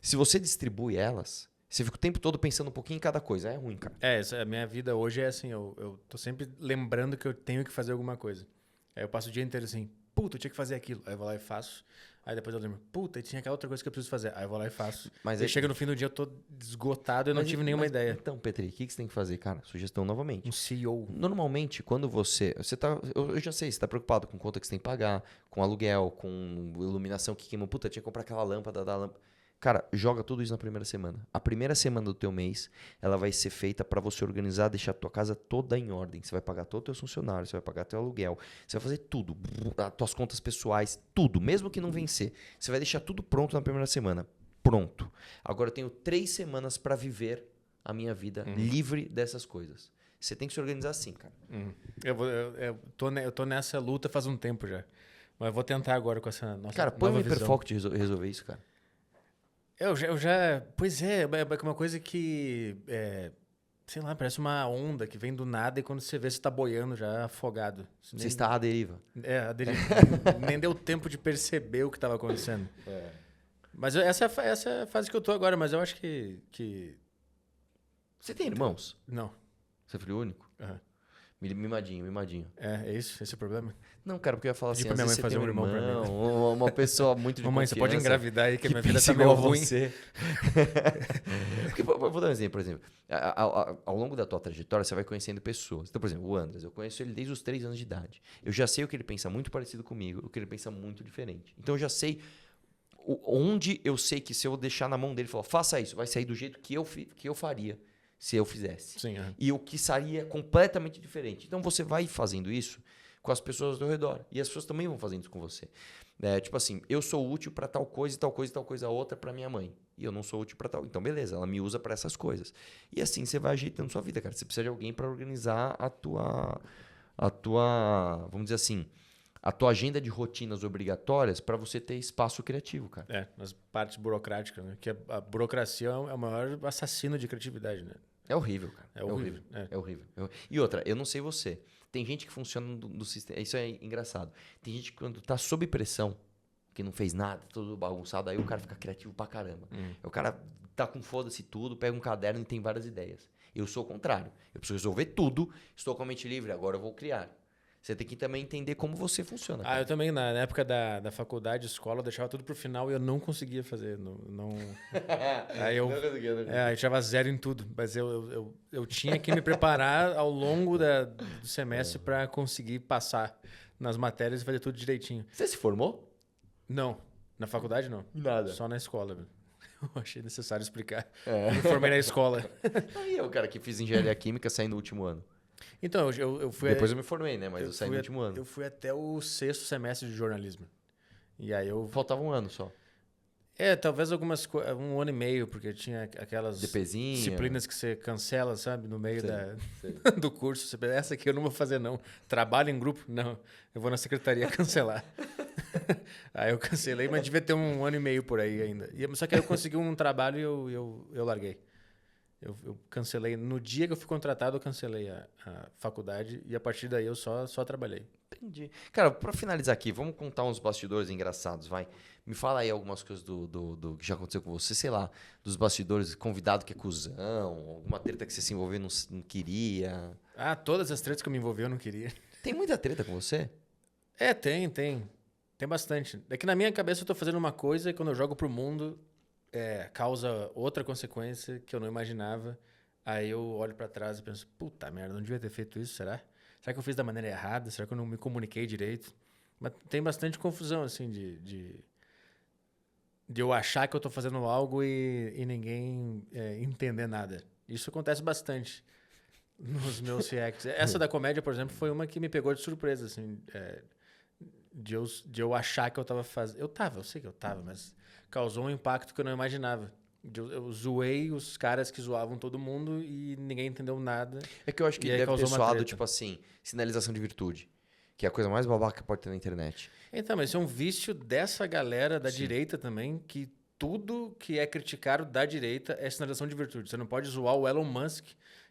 Se você distribui elas, você fica o tempo todo pensando um pouquinho em cada coisa. É ruim, cara. A minha vida hoje é assim, eu tô sempre lembrando que eu tenho que fazer alguma coisa. Aí eu passo o dia inteiro assim, puta, eu tinha que fazer aquilo. Aí eu vou lá e faço. Aí depois eu lembro, puta, tinha aquela outra coisa que eu preciso fazer. Aí eu vou lá e faço. Mas aí chega no fim do dia, eu tô esgotado, eu não tive nenhuma ideia. Então, Petri, o que você tem que fazer, cara? Sugestão novamente. Um CEO. Normalmente, quando você tá... Eu já sei, você tá preocupado com conta que você tem que pagar, com aluguel, com iluminação que queima. Puta, tinha que comprar aquela lâmpada da lâmpada. Cara, joga tudo isso na primeira semana. A primeira semana do teu mês, ela vai ser feita para você organizar, deixar a tua casa toda em ordem. Você vai pagar todos os teus funcionários, você vai pagar teu aluguel, você vai fazer tudo, as tuas contas pessoais, tudo, mesmo que não vencer. Você vai deixar tudo pronto na primeira semana. Pronto. Agora eu tenho 3 semanas para viver a minha vida livre dessas coisas. Você tem que se organizar assim, cara. Eu tô nessa luta faz um tempo já. Mas eu vou tentar agora com essa nossa Cara, põe nova um visão. hiperfoco de resolver isso, cara. Pois é uma coisa que, sei lá, parece uma onda que vem do nada e quando você vê, você tá boiando já afogado. Você está à deriva. À deriva. Nem deu tempo de perceber o que estava acontecendo. Mas essa é a fase que eu tô agora, mas eu acho que... Você tem irmãos? Não. Você é filho único? Uhum. Mimadinho. É isso? Esse é o problema? Não, cara, porque eu ia falar assim, pra às minha vezes mé você fazer tem um irmão pra mim. uma pessoa muito de Mamãe, confiança. você pode engravidar aí que a minha vida pensa tá meio igual ruim. você. Porque, vou dar um exemplo, por exemplo. Ao longo da tua trajetória, você vai conhecendo pessoas. Então, por exemplo, o Andras, eu conheço ele desde os 3 anos de idade. Eu já sei o que ele pensa muito parecido comigo, o que ele pensa muito diferente. Então, eu já sei onde eu sei que se eu deixar na mão dele e falar, faça isso, vai sair do jeito que eu faria se eu fizesse. Sim, E o que seria completamente diferente. Então, você vai fazendo isso com as pessoas ao teu redor. E as pessoas também vão fazendo isso com você. Tipo assim, eu sou útil para tal coisa, tal coisa, tal coisa outra para minha mãe. E eu não sou útil para tal. Então, beleza, ela me usa para essas coisas. E assim você vai ajeitando sua vida, cara. Você precisa de alguém para organizar a tua, vamos dizer assim, a tua agenda de rotinas obrigatórias para você ter espaço criativo, cara. Nas partes burocráticas, né? Que a burocracia é o maior assassino de criatividade, né? É horrível, cara. É horrível. É horrível. E outra, eu não sei você. Tem gente que funciona no sistema. Isso é engraçado. Tem gente que quando tá sob pressão, que não fez nada, tudo bagunçado, aí o cara fica criativo pra caramba. O cara tá com foda-se tudo, pega um caderno e tem várias ideias. Eu sou o contrário. Eu preciso resolver tudo, estou com a mente livre, agora eu vou criar. Você tem que também entender como você funciona. Cara. Eu também, na época da faculdade, escola, eu deixava tudo pro final e eu não conseguia fazer. Aí eu tirava 0 em tudo. Mas eu tinha que me preparar ao longo do semestre para conseguir passar nas matérias e fazer tudo direitinho. Você se formou? Não. Na faculdade, não. Nada. Só na escola, velho. Eu achei necessário explicar. Eu me formei na escola. Aí eu, cara, que fiz engenharia química saindo no último ano. Então, eu fui... Depois eu me formei, né? Mas eu saí no último ano. Eu fui até o 6º semestre de jornalismo. E aí eu... Faltava um ano só. Talvez um ano e meio, porque tinha aquelas DPzinha. disciplinas que você cancela, sabe? No meio do curso. Você pensa, essa aqui eu não vou fazer, não. Trabalho em grupo? Não. Eu vou na secretaria cancelar. Aí eu cancelei, mas devia ter um ano e meio por aí ainda. Só que aí eu consegui um trabalho e eu larguei. Eu cancelei. No dia que eu fui contratado, eu cancelei a faculdade e a partir daí eu só trabalhei. Entendi. Cara, pra finalizar aqui, vamos contar uns bastidores engraçados, vai. Me fala aí algumas coisas do que já aconteceu com você, sei lá, dos bastidores, convidado que é cuzão, alguma treta que você se envolveu e não queria. Todas as tretas que eu me envolvi eu não queria. Tem muita treta com você? Tem. Tem bastante. É que na minha cabeça eu tô fazendo uma coisa e quando eu jogo pro mundo, causa outra consequência que eu não imaginava. Aí eu olho pra trás e penso, puta merda, não devia ter feito isso, será? Será que eu fiz da maneira errada? Será que eu não me comuniquei direito? Mas tem bastante confusão, assim, de eu achar que eu tô fazendo algo e ninguém entender nada. Isso acontece bastante nos meus reacts. Essa da comédia, por exemplo, foi uma que me pegou de surpresa, assim, de eu achar que eu tava fazendo... Eu sei que eu tava, mas causou um impacto que eu não imaginava. Eu zoei os caras que zoavam todo mundo e ninguém entendeu nada. É que eu acho que deve ter soado, tipo assim, sinalização de virtude. Que é a coisa mais babaca que pode ter na internet. Então, mas isso é um vício dessa galera da direita também, que tudo que é criticado da direita é sinalização de virtude. Você não pode zoar o Elon Musk,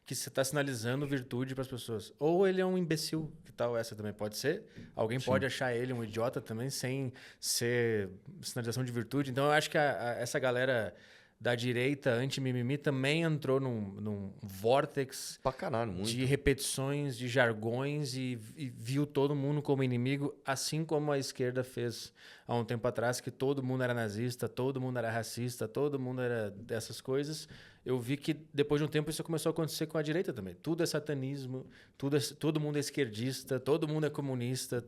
que você está sinalizando virtude para as pessoas. Ou ele é um imbecil, que tal essa também pode ser. Alguém pode achar ele um idiota também, sem ser sinalização de virtude. Então, eu acho que essa galera da direita anti-mimimi também entrou num vórtex Pra caralho, muito. de repetições, de jargões e viu todo mundo como inimigo, assim como a esquerda fez há um tempo atrás, que todo mundo era nazista, todo mundo era racista, todo mundo era dessas coisas. Eu vi que depois de um tempo isso começou a acontecer com a direita também. Tudo é satanismo, todo mundo é esquerdista, todo mundo é comunista.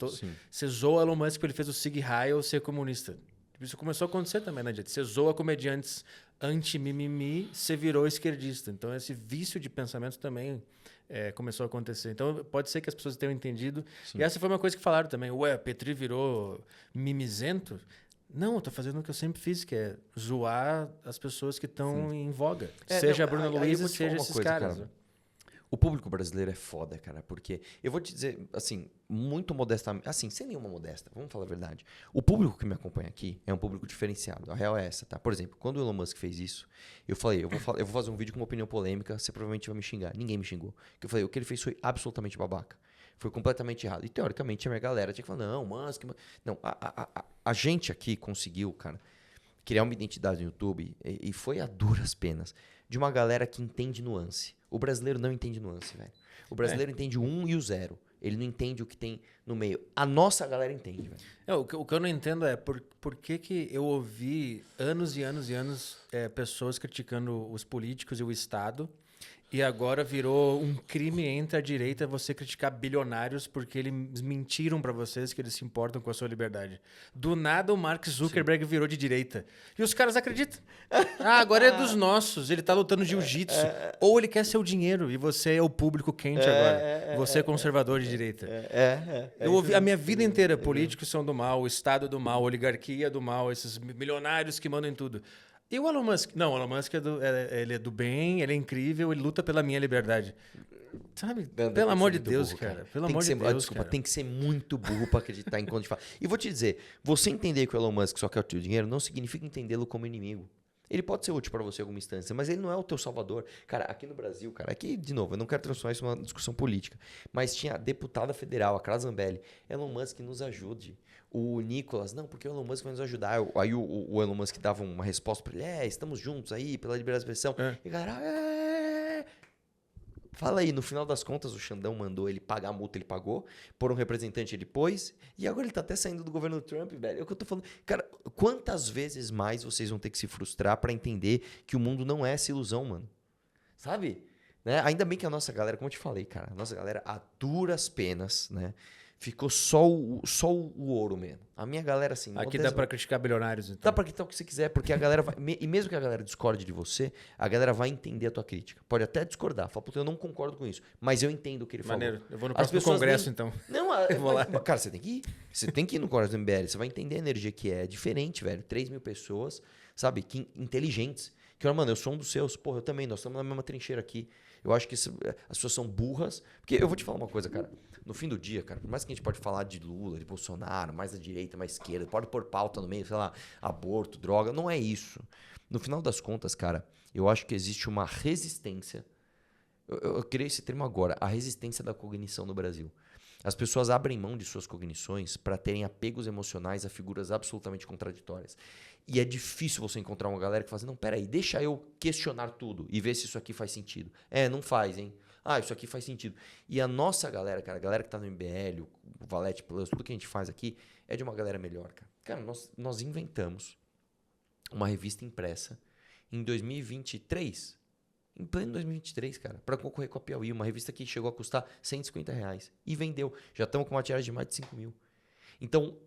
Você zoa Elon Musk porque ele fez o Sig Heil ser comunista. Isso começou a acontecer também na direita. Você zoa comediantes anti-mimimi, você virou esquerdista. Então, esse vício de pensamento também começou a acontecer. Então, pode ser que as pessoas tenham entendido. Sim. E essa foi uma coisa que falaram também. Petri virou mimizento? Não, eu tô fazendo o que eu sempre fiz, que é zoar as pessoas que estão em voga. Seja a Bruna Luiz, seja esses caras. Cara. O público brasileiro é foda, cara, porque eu vou te dizer, assim, muito modestamente, assim, sem nenhuma modesta, vamos falar a verdade. O público que me acompanha aqui é um público diferenciado. A real é essa, tá? Por exemplo, quando o Elon Musk fez isso, eu falei, eu vou fazer um vídeo com uma opinião polêmica, você provavelmente vai me xingar. Ninguém me xingou. Eu falei, o que ele fez foi absolutamente babaca. Foi completamente errado. E teoricamente a minha galera tinha que falar, não, Musk... Não, a gente aqui conseguiu, cara, criar uma identidade no YouTube e foi a duras penas de uma galera que entende nuance. O brasileiro não entende nuance, velho. O brasileiro entende o 1 e o 0. Ele não entende o que tem no meio. A nossa galera entende, velho. O que eu não entendo é por que eu ouvi anos e anos e anos pessoas criticando os políticos e o Estado e agora virou um crime entre a direita você criticar bilionários porque eles mentiram pra vocês que eles se importam com a sua liberdade. Do nada o Mark Zuckerberg virou de direita. E os caras acreditam. Agora é dos nossos. Ele tá lutando jiu-jitsu. Ou ele quer seu dinheiro e você é o público quente agora. Você é conservador de direita. Eu ouvi a minha vida inteira políticos são do mal, o Estado do mal, a oligarquia do mal, esses milionários que mandam em tudo. E o Elon Musk? Não, o Elon Musk ele é do bem, ele é incrível, ele luta pela minha liberdade. Sabe? Não, Pelo amor de muito Deus, burro, cara. Pelo Tem amor que de ser, Deus, desculpa, cara. tem que ser muito burro pra acreditar em quando de fala. E vou te dizer, você entender que o Elon Musk só quer o teu dinheiro não significa entendê-lo como inimigo. Ele pode ser útil pra você em alguma instância, mas ele não é o teu salvador. Cara, aqui no Brasil, cara, aqui, de novo, eu não quero transformar isso numa discussão política, mas tinha a deputada federal, a Carla Zambelli, Elon Musk nos ajude. O Nicolas, não, porque o Elon Musk vai nos ajudar. Aí o Elon Musk dava uma resposta pra ele, estamos juntos aí, pela liberdade de expressão. É. E a galera, fala aí, no final das contas, o Xandão mandou ele pagar a multa, ele pagou. Por um representante, ele pôs. E agora ele tá até saindo do governo do Trump, velho. É o que eu tô falando. Cara, quantas vezes mais vocês vão ter que se frustrar pra entender que o mundo não é essa ilusão, mano? Sabe? Né? Ainda bem que a nossa galera, como eu te falei, cara, a nossa galera, a duras penas, né? Ficou só o ouro mesmo. A minha galera, assim... Aqui dá pra criticar bilionários, então. Dá pra criticar o que você quiser, porque a galera vai... E mesmo que a galera discorde de você, a galera vai entender a tua crítica. Pode até discordar. Fala, puta, eu não concordo com isso. Mas eu entendo o que ele Maneiro. falou. Eu vou no As próximo pessoas congresso, nem- então. Não, Eu vou lá. cara, você tem que ir. Você tem que ir no Congresso do MBL. Você vai entender a energia que é diferente, velho. 3 mil pessoas, sabe? Que inteligentes. Que, mano, eu sou um dos seus. Porra, eu também. Nós estamos na mesma trincheira aqui. Eu acho que as pessoas são burras. Porque eu vou te falar uma coisa, cara. No fim do dia, cara, por mais que a gente pode falar de Lula, de Bolsonaro, mais da direita, mais da esquerda, pode pôr pauta no meio, sei lá, aborto, droga, não é isso. No final das contas, cara, eu acho que existe uma resistência. Eu criei esse termo agora, a resistência da cognição no Brasil. As pessoas abrem mão de suas cognições para terem apegos emocionais a figuras absolutamente contraditórias. E é difícil você encontrar uma galera que fala assim, não, peraí, deixa eu questionar tudo e ver se isso aqui faz sentido. Não faz, hein? Ah, isso aqui faz sentido. E a nossa galera, cara, a galera que tá no MBL, o Valete Plus, tudo que a gente faz aqui, é de uma galera melhor, cara. Cara, nós inventamos uma revista impressa em 2023, em pleno 2023, cara, para concorrer com a Piauí, uma revista que chegou a custar R$ 150 e vendeu. Já estamos com uma tiragem de mais de 5 mil. Então,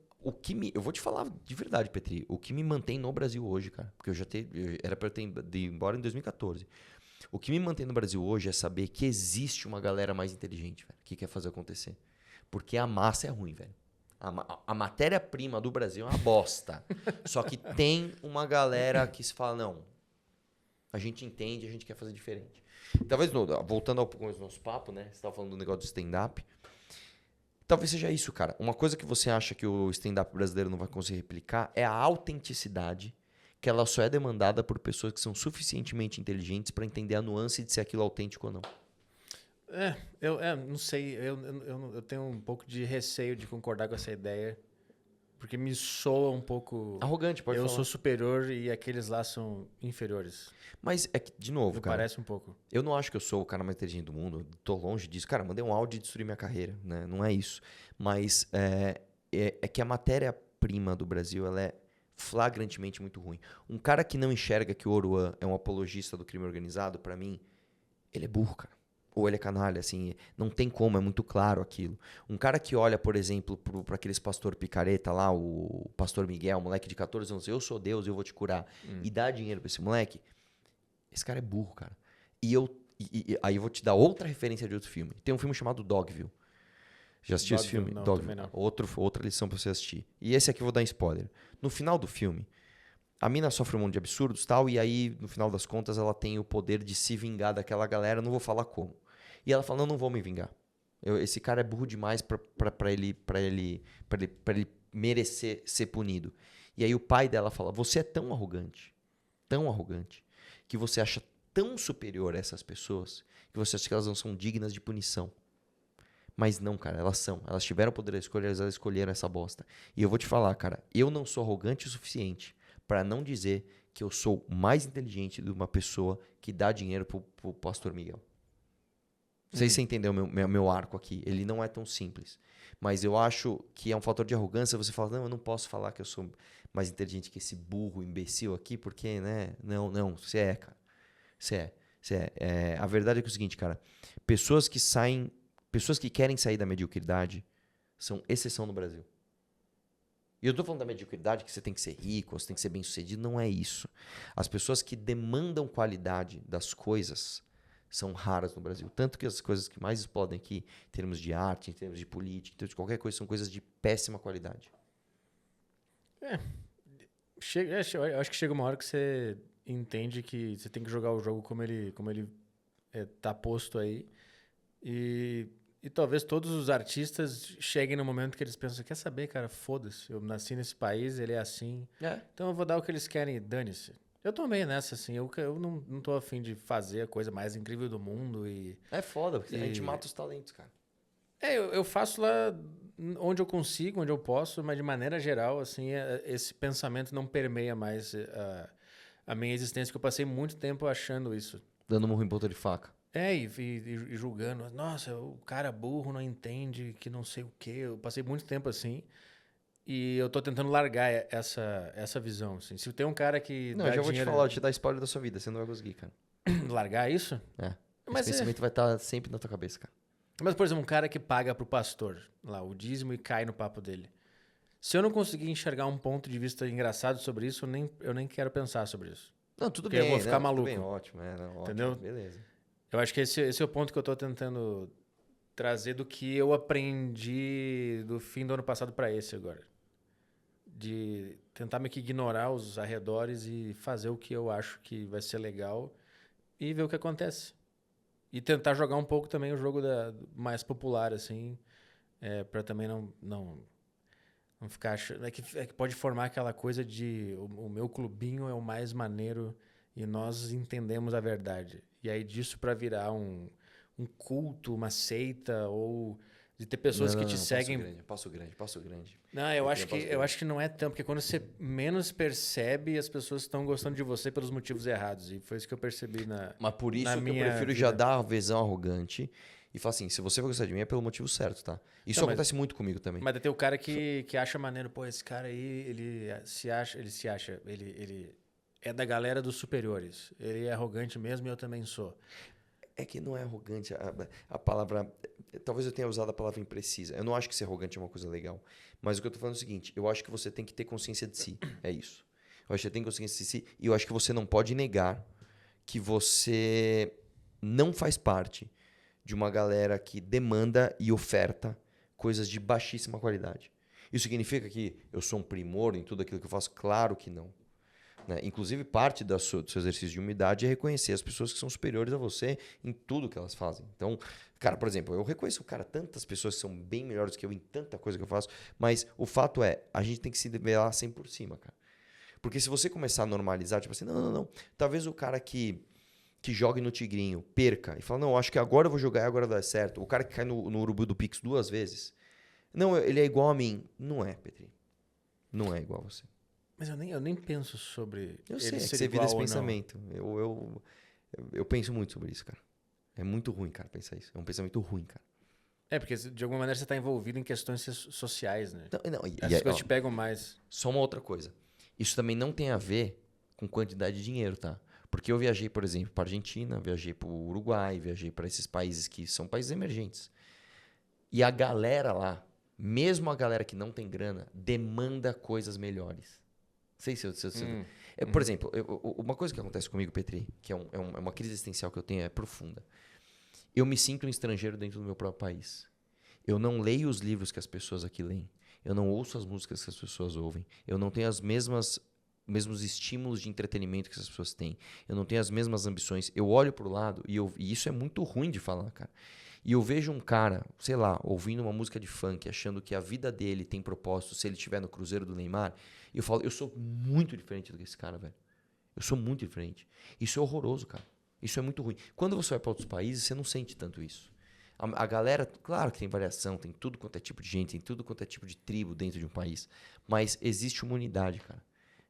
eu vou te falar de verdade, Petri, o que me mantém no Brasil hoje, cara, porque era para eu ter ido embora em 2014. O que me mantém no Brasil hoje é saber que existe uma galera mais inteligente, velho, que quer fazer acontecer. Porque a massa é ruim, velho. A matéria-prima do Brasil é uma bosta. Só que tem uma galera que se fala, não, a gente entende, a gente quer fazer diferente. Talvez, voltando ao nosso papo, né? Você estava falando do negócio do stand-up. Talvez seja isso, cara. Uma coisa que você acha que o stand-up brasileiro não vai conseguir replicar é a autenticidade, que ela só é demandada por pessoas que são suficientemente inteligentes para entender a nuance de ser aquilo autêntico ou não. Eu não sei. Eu tenho um pouco de receio de concordar com essa ideia. Porque me soa um pouco... Arrogante, pode eu falar. sou superior e aqueles lá são inferiores. Mas é que, de novo, Me cara, parece um pouco. eu não acho que eu sou o cara mais inteligente do mundo. Tô longe disso. Cara, mandei um áudio e destruí minha carreira, né? Não é isso. Mas é que a matéria-prima do Brasil, ela é flagrantemente muito ruim. Um cara que não enxerga que o Oruan é um apologista do crime organizado, pra mim, ele é burro, cara. Ou ele é canalha, assim, não tem como, é muito claro aquilo. Um cara que olha, por exemplo, para aqueles pastor picareta lá, o pastor Miguel, um moleque de 14 anos, eu sou Deus, eu vou te curar, e dá dinheiro pra esse moleque, esse cara é burro, cara. E aí eu vou te dar outra referência de outro filme. Tem um filme chamado Dogville. Já assistiu esse filme? Não, Dogville. também não. Outra lição pra você assistir. E esse aqui eu vou dar spoiler. No final do filme, a mina sofre um monte de absurdos e tal, e aí, no final das contas, ela tem o poder de se vingar daquela galera, não vou falar como. E ela fala, não vou me vingar. Esse cara é burro demais pra ele merecer ser punido. E aí o pai dela fala, você é tão arrogante, que você acha tão superior a essas pessoas, que você acha que elas não são dignas de punição. Mas não, cara, elas são. Elas tiveram o poder de escolher, elas escolheram essa bosta. E eu vou te falar, cara, eu não sou arrogante o suficiente para não dizer que eu sou mais inteligente de uma pessoa que dá dinheiro pro pastor Miguel. Não sei se você entendeu meu arco aqui. Ele não é tão simples. Mas eu acho que é um fator de arrogância você falar, não, eu não posso falar que eu sou mais inteligente que esse burro, imbecil aqui, porque, né? Não, você é, cara. Você é. A verdade é que é o seguinte, cara. Pessoas que querem sair da mediocridade são exceção no Brasil. E eu tô falando da mediocridade, que você tem que ser rico, você tem que ser bem-sucedido, não é isso. As pessoas que demandam qualidade das coisas são raras no Brasil. Tanto que as coisas que mais explodem aqui, em termos de arte, em termos de política, em termos de qualquer coisa, são coisas de péssima qualidade. Eu acho que chega uma hora que você entende que você tem que jogar o jogo como ele tá posto aí. E talvez todos os artistas cheguem no momento que eles pensam, quer saber, cara, foda-se, eu nasci nesse país, ele é assim, então eu vou dar o que eles querem e dane-se. Eu tô meio nessa, assim, eu não tô afim de fazer a coisa mais incrível do mundo e... É foda, porque a gente mata os talentos, cara. Eu faço lá onde eu consigo, onde eu posso, mas de maneira geral, assim, esse pensamento não permeia mais a minha existência, que eu passei muito tempo achando isso. Dando murro em ponta de faca. E julgando. Nossa, o cara burro não entende que não sei o quê. Eu passei muito tempo assim. E eu tô tentando largar essa visão, assim. Se tem um cara que Não, dá eu já vou te dinheiro... falar, eu te dar spoiler da sua vida, você não vai conseguir, cara. Largar isso? É. Mas Esse pensamento vai estar sempre na tua cabeça, cara. Mas, por exemplo, um cara que paga pro pastor lá o dízimo e cai no papo dele. Se eu não conseguir enxergar um ponto de vista engraçado sobre isso, eu nem quero pensar sobre isso. Não, tudo Porque bem, eu vou ficar não, maluco. tudo bem, ótimo, não, ótimo, Entendeu? beleza. Eu acho que esse é o ponto que eu tô tentando trazer do que eu aprendi do fim do ano passado para esse agora. De tentar meio que ignorar os arredores e fazer o que eu acho que vai ser legal e ver o que acontece. E tentar jogar um pouco também o jogo mais popular, assim, para também não ficar achando... É que pode formar aquela coisa de o meu clubinho é o mais maneiro e nós entendemos a verdade. E aí disso para virar um culto, uma seita, ou de ter pessoas que te seguem... Passo grande. Não, eu acho que não é tanto, porque quando você menos percebe, as pessoas estão gostando de você pelos motivos errados. E foi isso que eu percebi Mas por isso que eu minha prefiro vida. já dar a visão arrogante e falar assim, se você vai gostar de mim é pelo motivo certo, tá? Isso acontece muito comigo também. Mas tem o cara que acha maneiro, pô, esse cara aí, ele é da galera dos superiores. Ele é arrogante mesmo e eu também sou. É que não é arrogante, a palavra... Talvez eu tenha usado a palavra imprecisa. Eu não acho que ser arrogante é uma coisa legal. Mas o que eu tô falando é o seguinte, eu acho que você tem que ter consciência de si. É isso. Eu acho que você tem consciência de si e eu acho que você não pode negar que você não faz parte de uma galera que demanda e oferta coisas de baixíssima qualidade. Isso significa que eu sou um primor em tudo aquilo que eu faço? Claro que não. Né? Inclusive, parte do seu exercício de humildade é reconhecer as pessoas que são superiores a você em tudo que elas fazem. Então, cara, por exemplo, eu reconheço, cara, tantas pessoas que são bem melhores que eu em tanta coisa que eu faço, mas o fato é, a gente tem que se nivelar sempre por cima, cara. Porque se você começar a normalizar, tipo assim, não. Talvez o cara que jogue no Tigrinho perca e fala, não, acho que agora eu vou jogar e agora vai dar certo. O cara que cai no Urubu do Pix 2 vezes, não, ele é igual a mim. Não é, Petri. Não é igual a você. Mas eu nem penso sobre Eu ele sei, é que ser você igual vira esse ou não. pensamento. Eu penso muito sobre isso, cara. É muito ruim, cara, pensar isso. É um pensamento ruim, cara. É, porque de alguma maneira você está envolvido em questões sociais, né? Não, Essas coisas te pegam mais. Só uma outra coisa. Isso também não tem a ver com quantidade de dinheiro, tá? Porque eu viajei, por exemplo, para Argentina, viajei para o Uruguai, viajei para esses países que são países emergentes. E a galera lá, mesmo a galera que não tem grana, demanda coisas melhores. Sei se por exemplo, uma coisa que acontece comigo, Petri, que é uma crise existencial que eu tenho, é profunda. Eu me sinto um estrangeiro dentro do meu próprio país. Eu não leio os livros que as pessoas aqui leem. Eu não ouço as músicas que as pessoas ouvem. Eu não tenho os mesmos estímulos de entretenimento que essas pessoas têm. Eu não tenho as mesmas ambições. Eu olho pro lado e isso é muito ruim de falar, cara. E eu vejo um cara, sei lá, ouvindo uma música de funk, achando que a vida dele tem propósito se ele estiver no Cruzeiro do Neymar. E eu falo, eu sou muito diferente do que esse cara, velho. Eu sou muito diferente. Isso é horroroso, cara. Isso é muito ruim. Quando você vai para outros países, você não sente tanto isso. A galera, claro que tem variação, tem tudo quanto é tipo de gente, tem tudo quanto é tipo de tribo dentro de um país. Mas existe uma unidade, cara.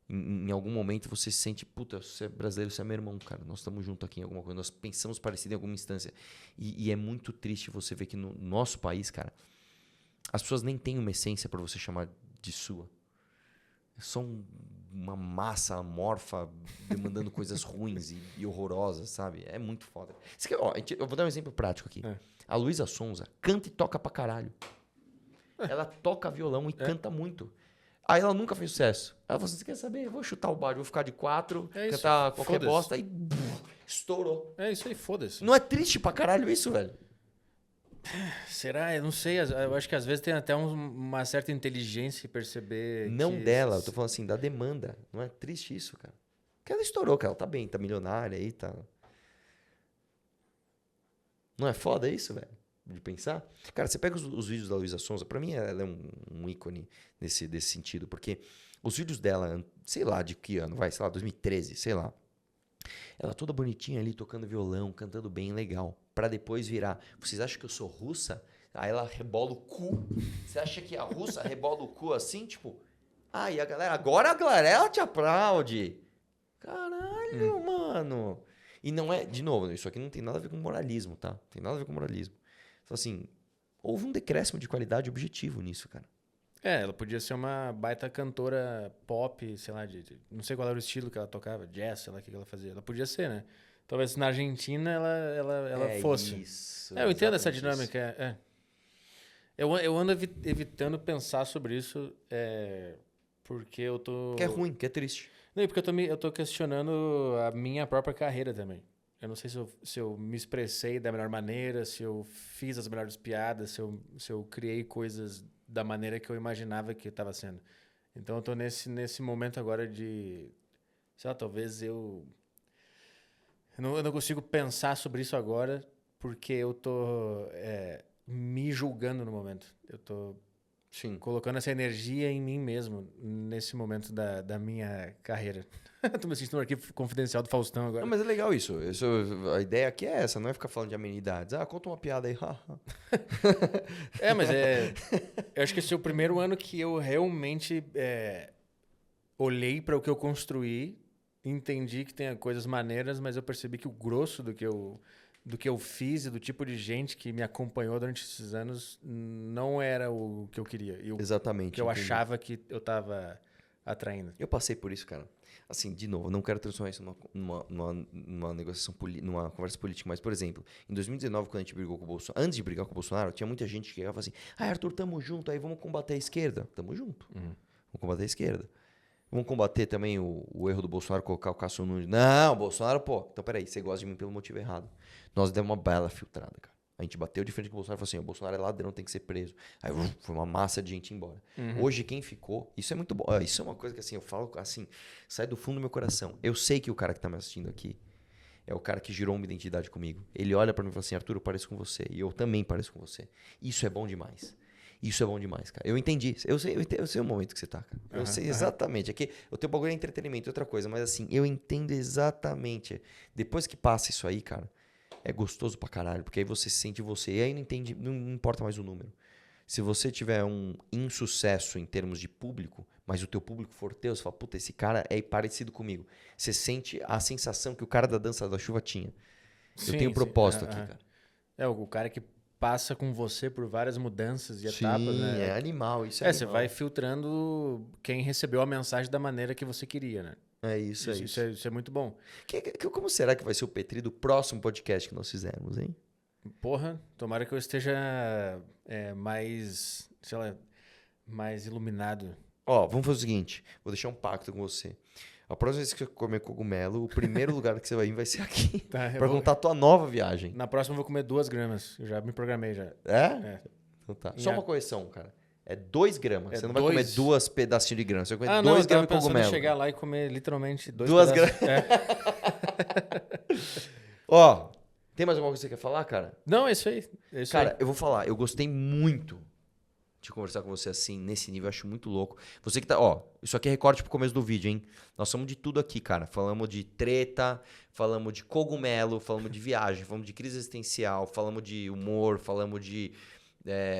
Em algum momento você se sente, puta, você é brasileiro, você é meu irmão, cara. Nós estamos juntos aqui em alguma coisa, nós pensamos parecido em alguma instância. E é muito triste você ver que no nosso país, cara, as pessoas nem têm uma essência para você chamar de sua. É só uma massa amorfa demandando coisas ruins e horrorosas, sabe? É muito foda. Eu vou dar um exemplo prático aqui. A Luísa Sonza canta e toca pra caralho. Ela toca violão e canta muito. Aí ela nunca fez sucesso. Ela falou assim, você quer saber? Eu vou chutar o balde, vou ficar de 4, cantar qualquer bosta e estourou. É isso aí, foda-se. Não é triste pra caralho isso, velho? Será? Eu não sei. Eu acho que às vezes tem até uma certa inteligência em perceber. Não dela, eu tô falando assim, da demanda. Não é triste isso, cara? Porque ela estourou, cara. Ela tá bem, tá milionária aí, tá. Não é foda isso, velho? de pensar. Cara, você pega os vídeos da Luísa Sonza, pra mim ela é um ícone desse sentido, porque os vídeos dela, sei lá de que ano, sei lá, 2013, sei lá. Ela toda bonitinha ali, tocando violão, cantando bem, legal. Pra depois virar, vocês acham que eu sou russa? Aí ela rebola o cu. Você acha que a russa rebola o cu assim, tipo... Ah, e agora a galera te aplaude. Caralho, mano. E não é, de novo, isso aqui não tem nada a ver com moralismo, tá? Não tem nada a ver com moralismo. Então, assim, houve um decréscimo de qualidade objetivo nisso, cara. Ela podia ser uma baita cantora pop, sei lá, não sei qual era o estilo que ela tocava, jazz, sei lá o que ela fazia. Ela podia ser, né? Talvez na Argentina ela fosse. Isso. Eu entendo essa Exatamente isso. dinâmica. Eu ando evitando pensar sobre isso, porque eu tô... Que é ruim, que é triste. Não, e porque eu tô questionando a minha própria carreira também. Eu não sei se eu me expressei da melhor maneira, se eu fiz as melhores piadas, se eu criei coisas da maneira que eu imaginava que estava sendo. Então eu tô nesse momento agora de... Sei lá, talvez eu não consigo pensar sobre isso agora porque eu tô me julgando no momento. Eu tô Sim. colocando essa energia em mim mesmo nesse momento da minha carreira. Tô me sentindo no arquivo confidencial do Faustão agora. Não, mas é legal isso. A ideia aqui é essa, não é ficar falando de amenidades. Ah, conta uma piada aí. Mas eu acho que esse é o primeiro ano que eu realmente olhei para o que eu construí, entendi que tem coisas maneiras, mas eu percebi que o grosso do que eu fiz e do tipo de gente que me acompanhou durante esses anos não era o que eu queria. Exatamente. O que eu entendi. achava que eu estava atraindo. Eu passei por isso, cara. Assim, de novo, não quero transformar isso numa negociação, numa conversa política, mas, por exemplo, em 2019, quando a gente brigou com o Bolsonaro, antes de brigar com o Bolsonaro, tinha muita gente que chegava assim, Arthur, tamo junto, aí vamos combater a esquerda. Tamo junto. Vamos combater a esquerda. Vamos combater também o erro do Bolsonaro colocar o Cássio Nunes. Não, Bolsonaro, pô. Então, peraí, você gosta de mim pelo motivo errado. Nós demos uma bela filtrada, cara. A gente bateu de frente com o Bolsonaro e falou assim, o Bolsonaro é ladrão, tem que ser preso. Aí foi uma massa de gente embora. Hoje, quem ficou... Isso é muito bom. Isso é uma coisa que, assim, eu falo assim, sai do fundo do meu coração. Eu sei que o cara que tá me assistindo aqui é o cara que girou uma identidade comigo. Ele olha pra mim e fala assim, Arthur, eu pareço com você. E eu também pareço com você. Isso é bom demais. Isso é bom demais, cara. Eu entendi. Eu sei o momento que você tá, cara. Eu sei exatamente. Aqui, o teu bagulho é entretenimento, outra coisa. Mas assim, eu entendo exatamente. Depois que passa isso aí, cara, é gostoso pra caralho. Porque aí você se sente você. E aí não importa mais o número. Se você tiver um insucesso em termos de público, mas o teu público for teu, você fala, puta, esse cara é parecido comigo. Você sente a sensação que o cara da Dança da Chuva tinha. Eu tenho um propósito aqui, cara. O cara que passa com você por várias mudanças e Sim, etapas, né? é animal, isso é animal. Você vai filtrando quem recebeu a mensagem da maneira que você queria, né? É isso. Isso é muito bom. Como será que vai ser o Petri do próximo podcast que nós fizermos, hein? Porra, tomara que eu esteja mais, sei lá, mais iluminado. Ó, vamos fazer o seguinte, vou deixar um pacto com você. A próxima vez que você comer cogumelo, o primeiro lugar que você vai vir vai ser aqui. Tá, pra contar a tua nova viagem. Na próxima eu vou comer 2 gramas. Eu já me programei já. É? Então tá. Só uma correção, cara. É 2 gramas. Você não vai comer 2 pedacinhos de grama. Você vai comer 2 gramas de cogumelo. Eu chegar lá e comer literalmente 2 gramas. Ó, tem mais alguma coisa que você quer falar, cara? Não, é isso aí. Cara, eu vou falar. Eu gostei muito de conversar com você assim, nesse nível, eu acho muito louco. Você que tá, ó, isso aqui é recorte pro começo do vídeo, hein? Nós falamos de tudo aqui, cara. Falamos de treta, falamos de cogumelo, falamos de viagem, falamos de crise existencial, falamos de humor, falamos de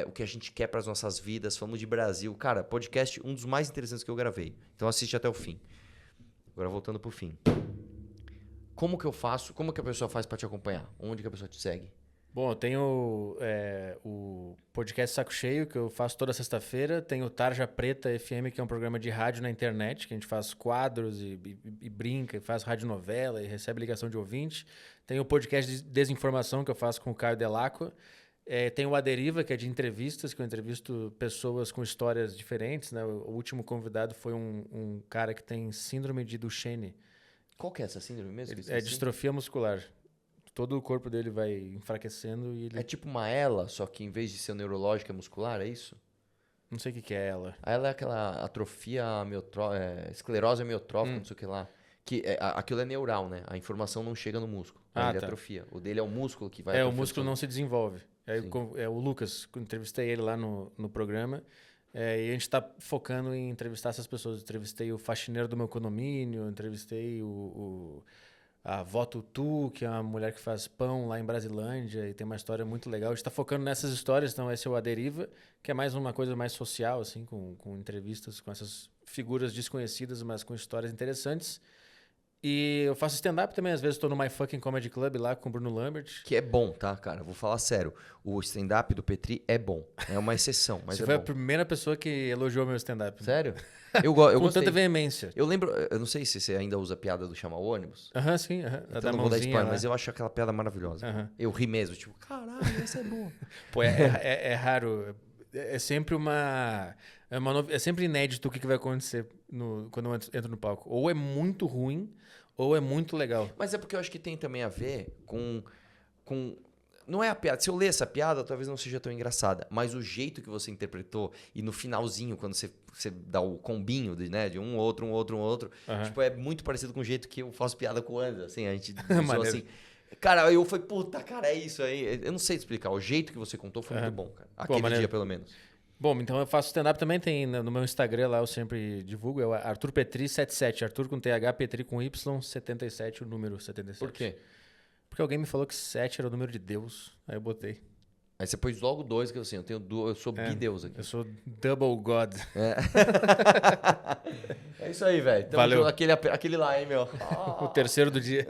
o que a gente quer pras nossas vidas, falamos de Brasil. Cara, podcast, um dos mais interessantes que eu gravei. Então assiste até o fim. Agora voltando pro fim. Como que eu faço? Como que a pessoa faz pra te acompanhar? Onde que a pessoa te segue? Bom, eu tenho o podcast Saco Cheio, que eu faço toda sexta-feira. Tem o Tarja Preta FM, que é um programa de rádio na internet, que a gente faz quadros e brinca, e faz radionovela e recebe ligação de ouvinte. Tem o podcast de Desinformação, que eu faço com o Caio Delacqua. Tem o A Deriva, que é de entrevistas, que eu entrevisto pessoas com histórias diferentes, né? O último convidado foi um cara que tem síndrome de Duchenne. Qual que é essa síndrome mesmo? Distrofia muscular. Todo o corpo dele vai enfraquecendo e ele... É tipo uma ELA, só que em vez de ser neurológica, é muscular, é isso? Não sei o que é ela. A ELA é aquela atrofia esclerose amiotrófica, não sei o que lá. Aquilo é neural, né? A informação não chega no músculo. Ele atrofia. O dele é o músculo que vai o músculo não se desenvolve. Aí, o Lucas, eu entrevistei ele lá no programa. E a gente está focando em entrevistar essas pessoas. Entrevistei o faxineiro do meu condomínio, entrevistei a Vó Tutu, que é uma mulher que faz pão lá em Brasilândia e tem uma história muito legal. A gente está focando nessas histórias, então esse é o A Deriva, que é mais uma coisa mais social, assim, com entrevistas com essas figuras desconhecidas, mas com histórias interessantes. E eu faço stand-up também, às vezes estou no My Fucking Comedy Club lá com o Bruno Lambert. Que é bom, tá, cara? Vou falar sério. O stand-up do Petri é bom. É uma exceção, mas Você é foi bom. a primeira pessoa que elogiou meu stand-up. Sério? Eu Com gostei. tanta veemência. Eu lembro, eu não sei se você ainda usa a piada do chamar o ônibus. Aham, sim. Então Da não vou dar mãozinha spoiler, lá. mas eu acho aquela piada maravilhosa. Eu ri mesmo, tipo, caralho, essa é boa. Pô, é raro. É sempre é sempre inédito o que vai acontecer quando eu entro no palco. Ou é muito ruim, ou é muito legal. Mas é porque eu acho que tem também a ver com... Não é a piada. Se eu ler essa piada, talvez não seja tão engraçada. Mas o jeito que você interpretou e no finalzinho, quando você dá o combinho de um outro, tipo, é muito parecido com o jeito que eu faço piada com o Anderson. Assim, a gente usou assim... Cara, eu falei, puta, cara, é isso aí. Eu não sei te explicar. O jeito que você contou foi muito bom, cara. Aquele dia, pelo menos. Bom, então eu faço stand-up também, tem no meu Instagram lá, eu sempre divulgo, é o Arthur Petri 77, Arthur com TH, Petri com Y, 77, o número 77. Por quê? Porque alguém me falou que 7 era o número de Deus, aí eu botei. Aí você pôs logo 2, que assim, eu sou bideus aqui. Eu sou double God. É isso aí, velho. Valeu. Aquele lá, hein, meu. O terceiro do dia.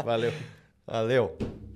Valeu. Valeu.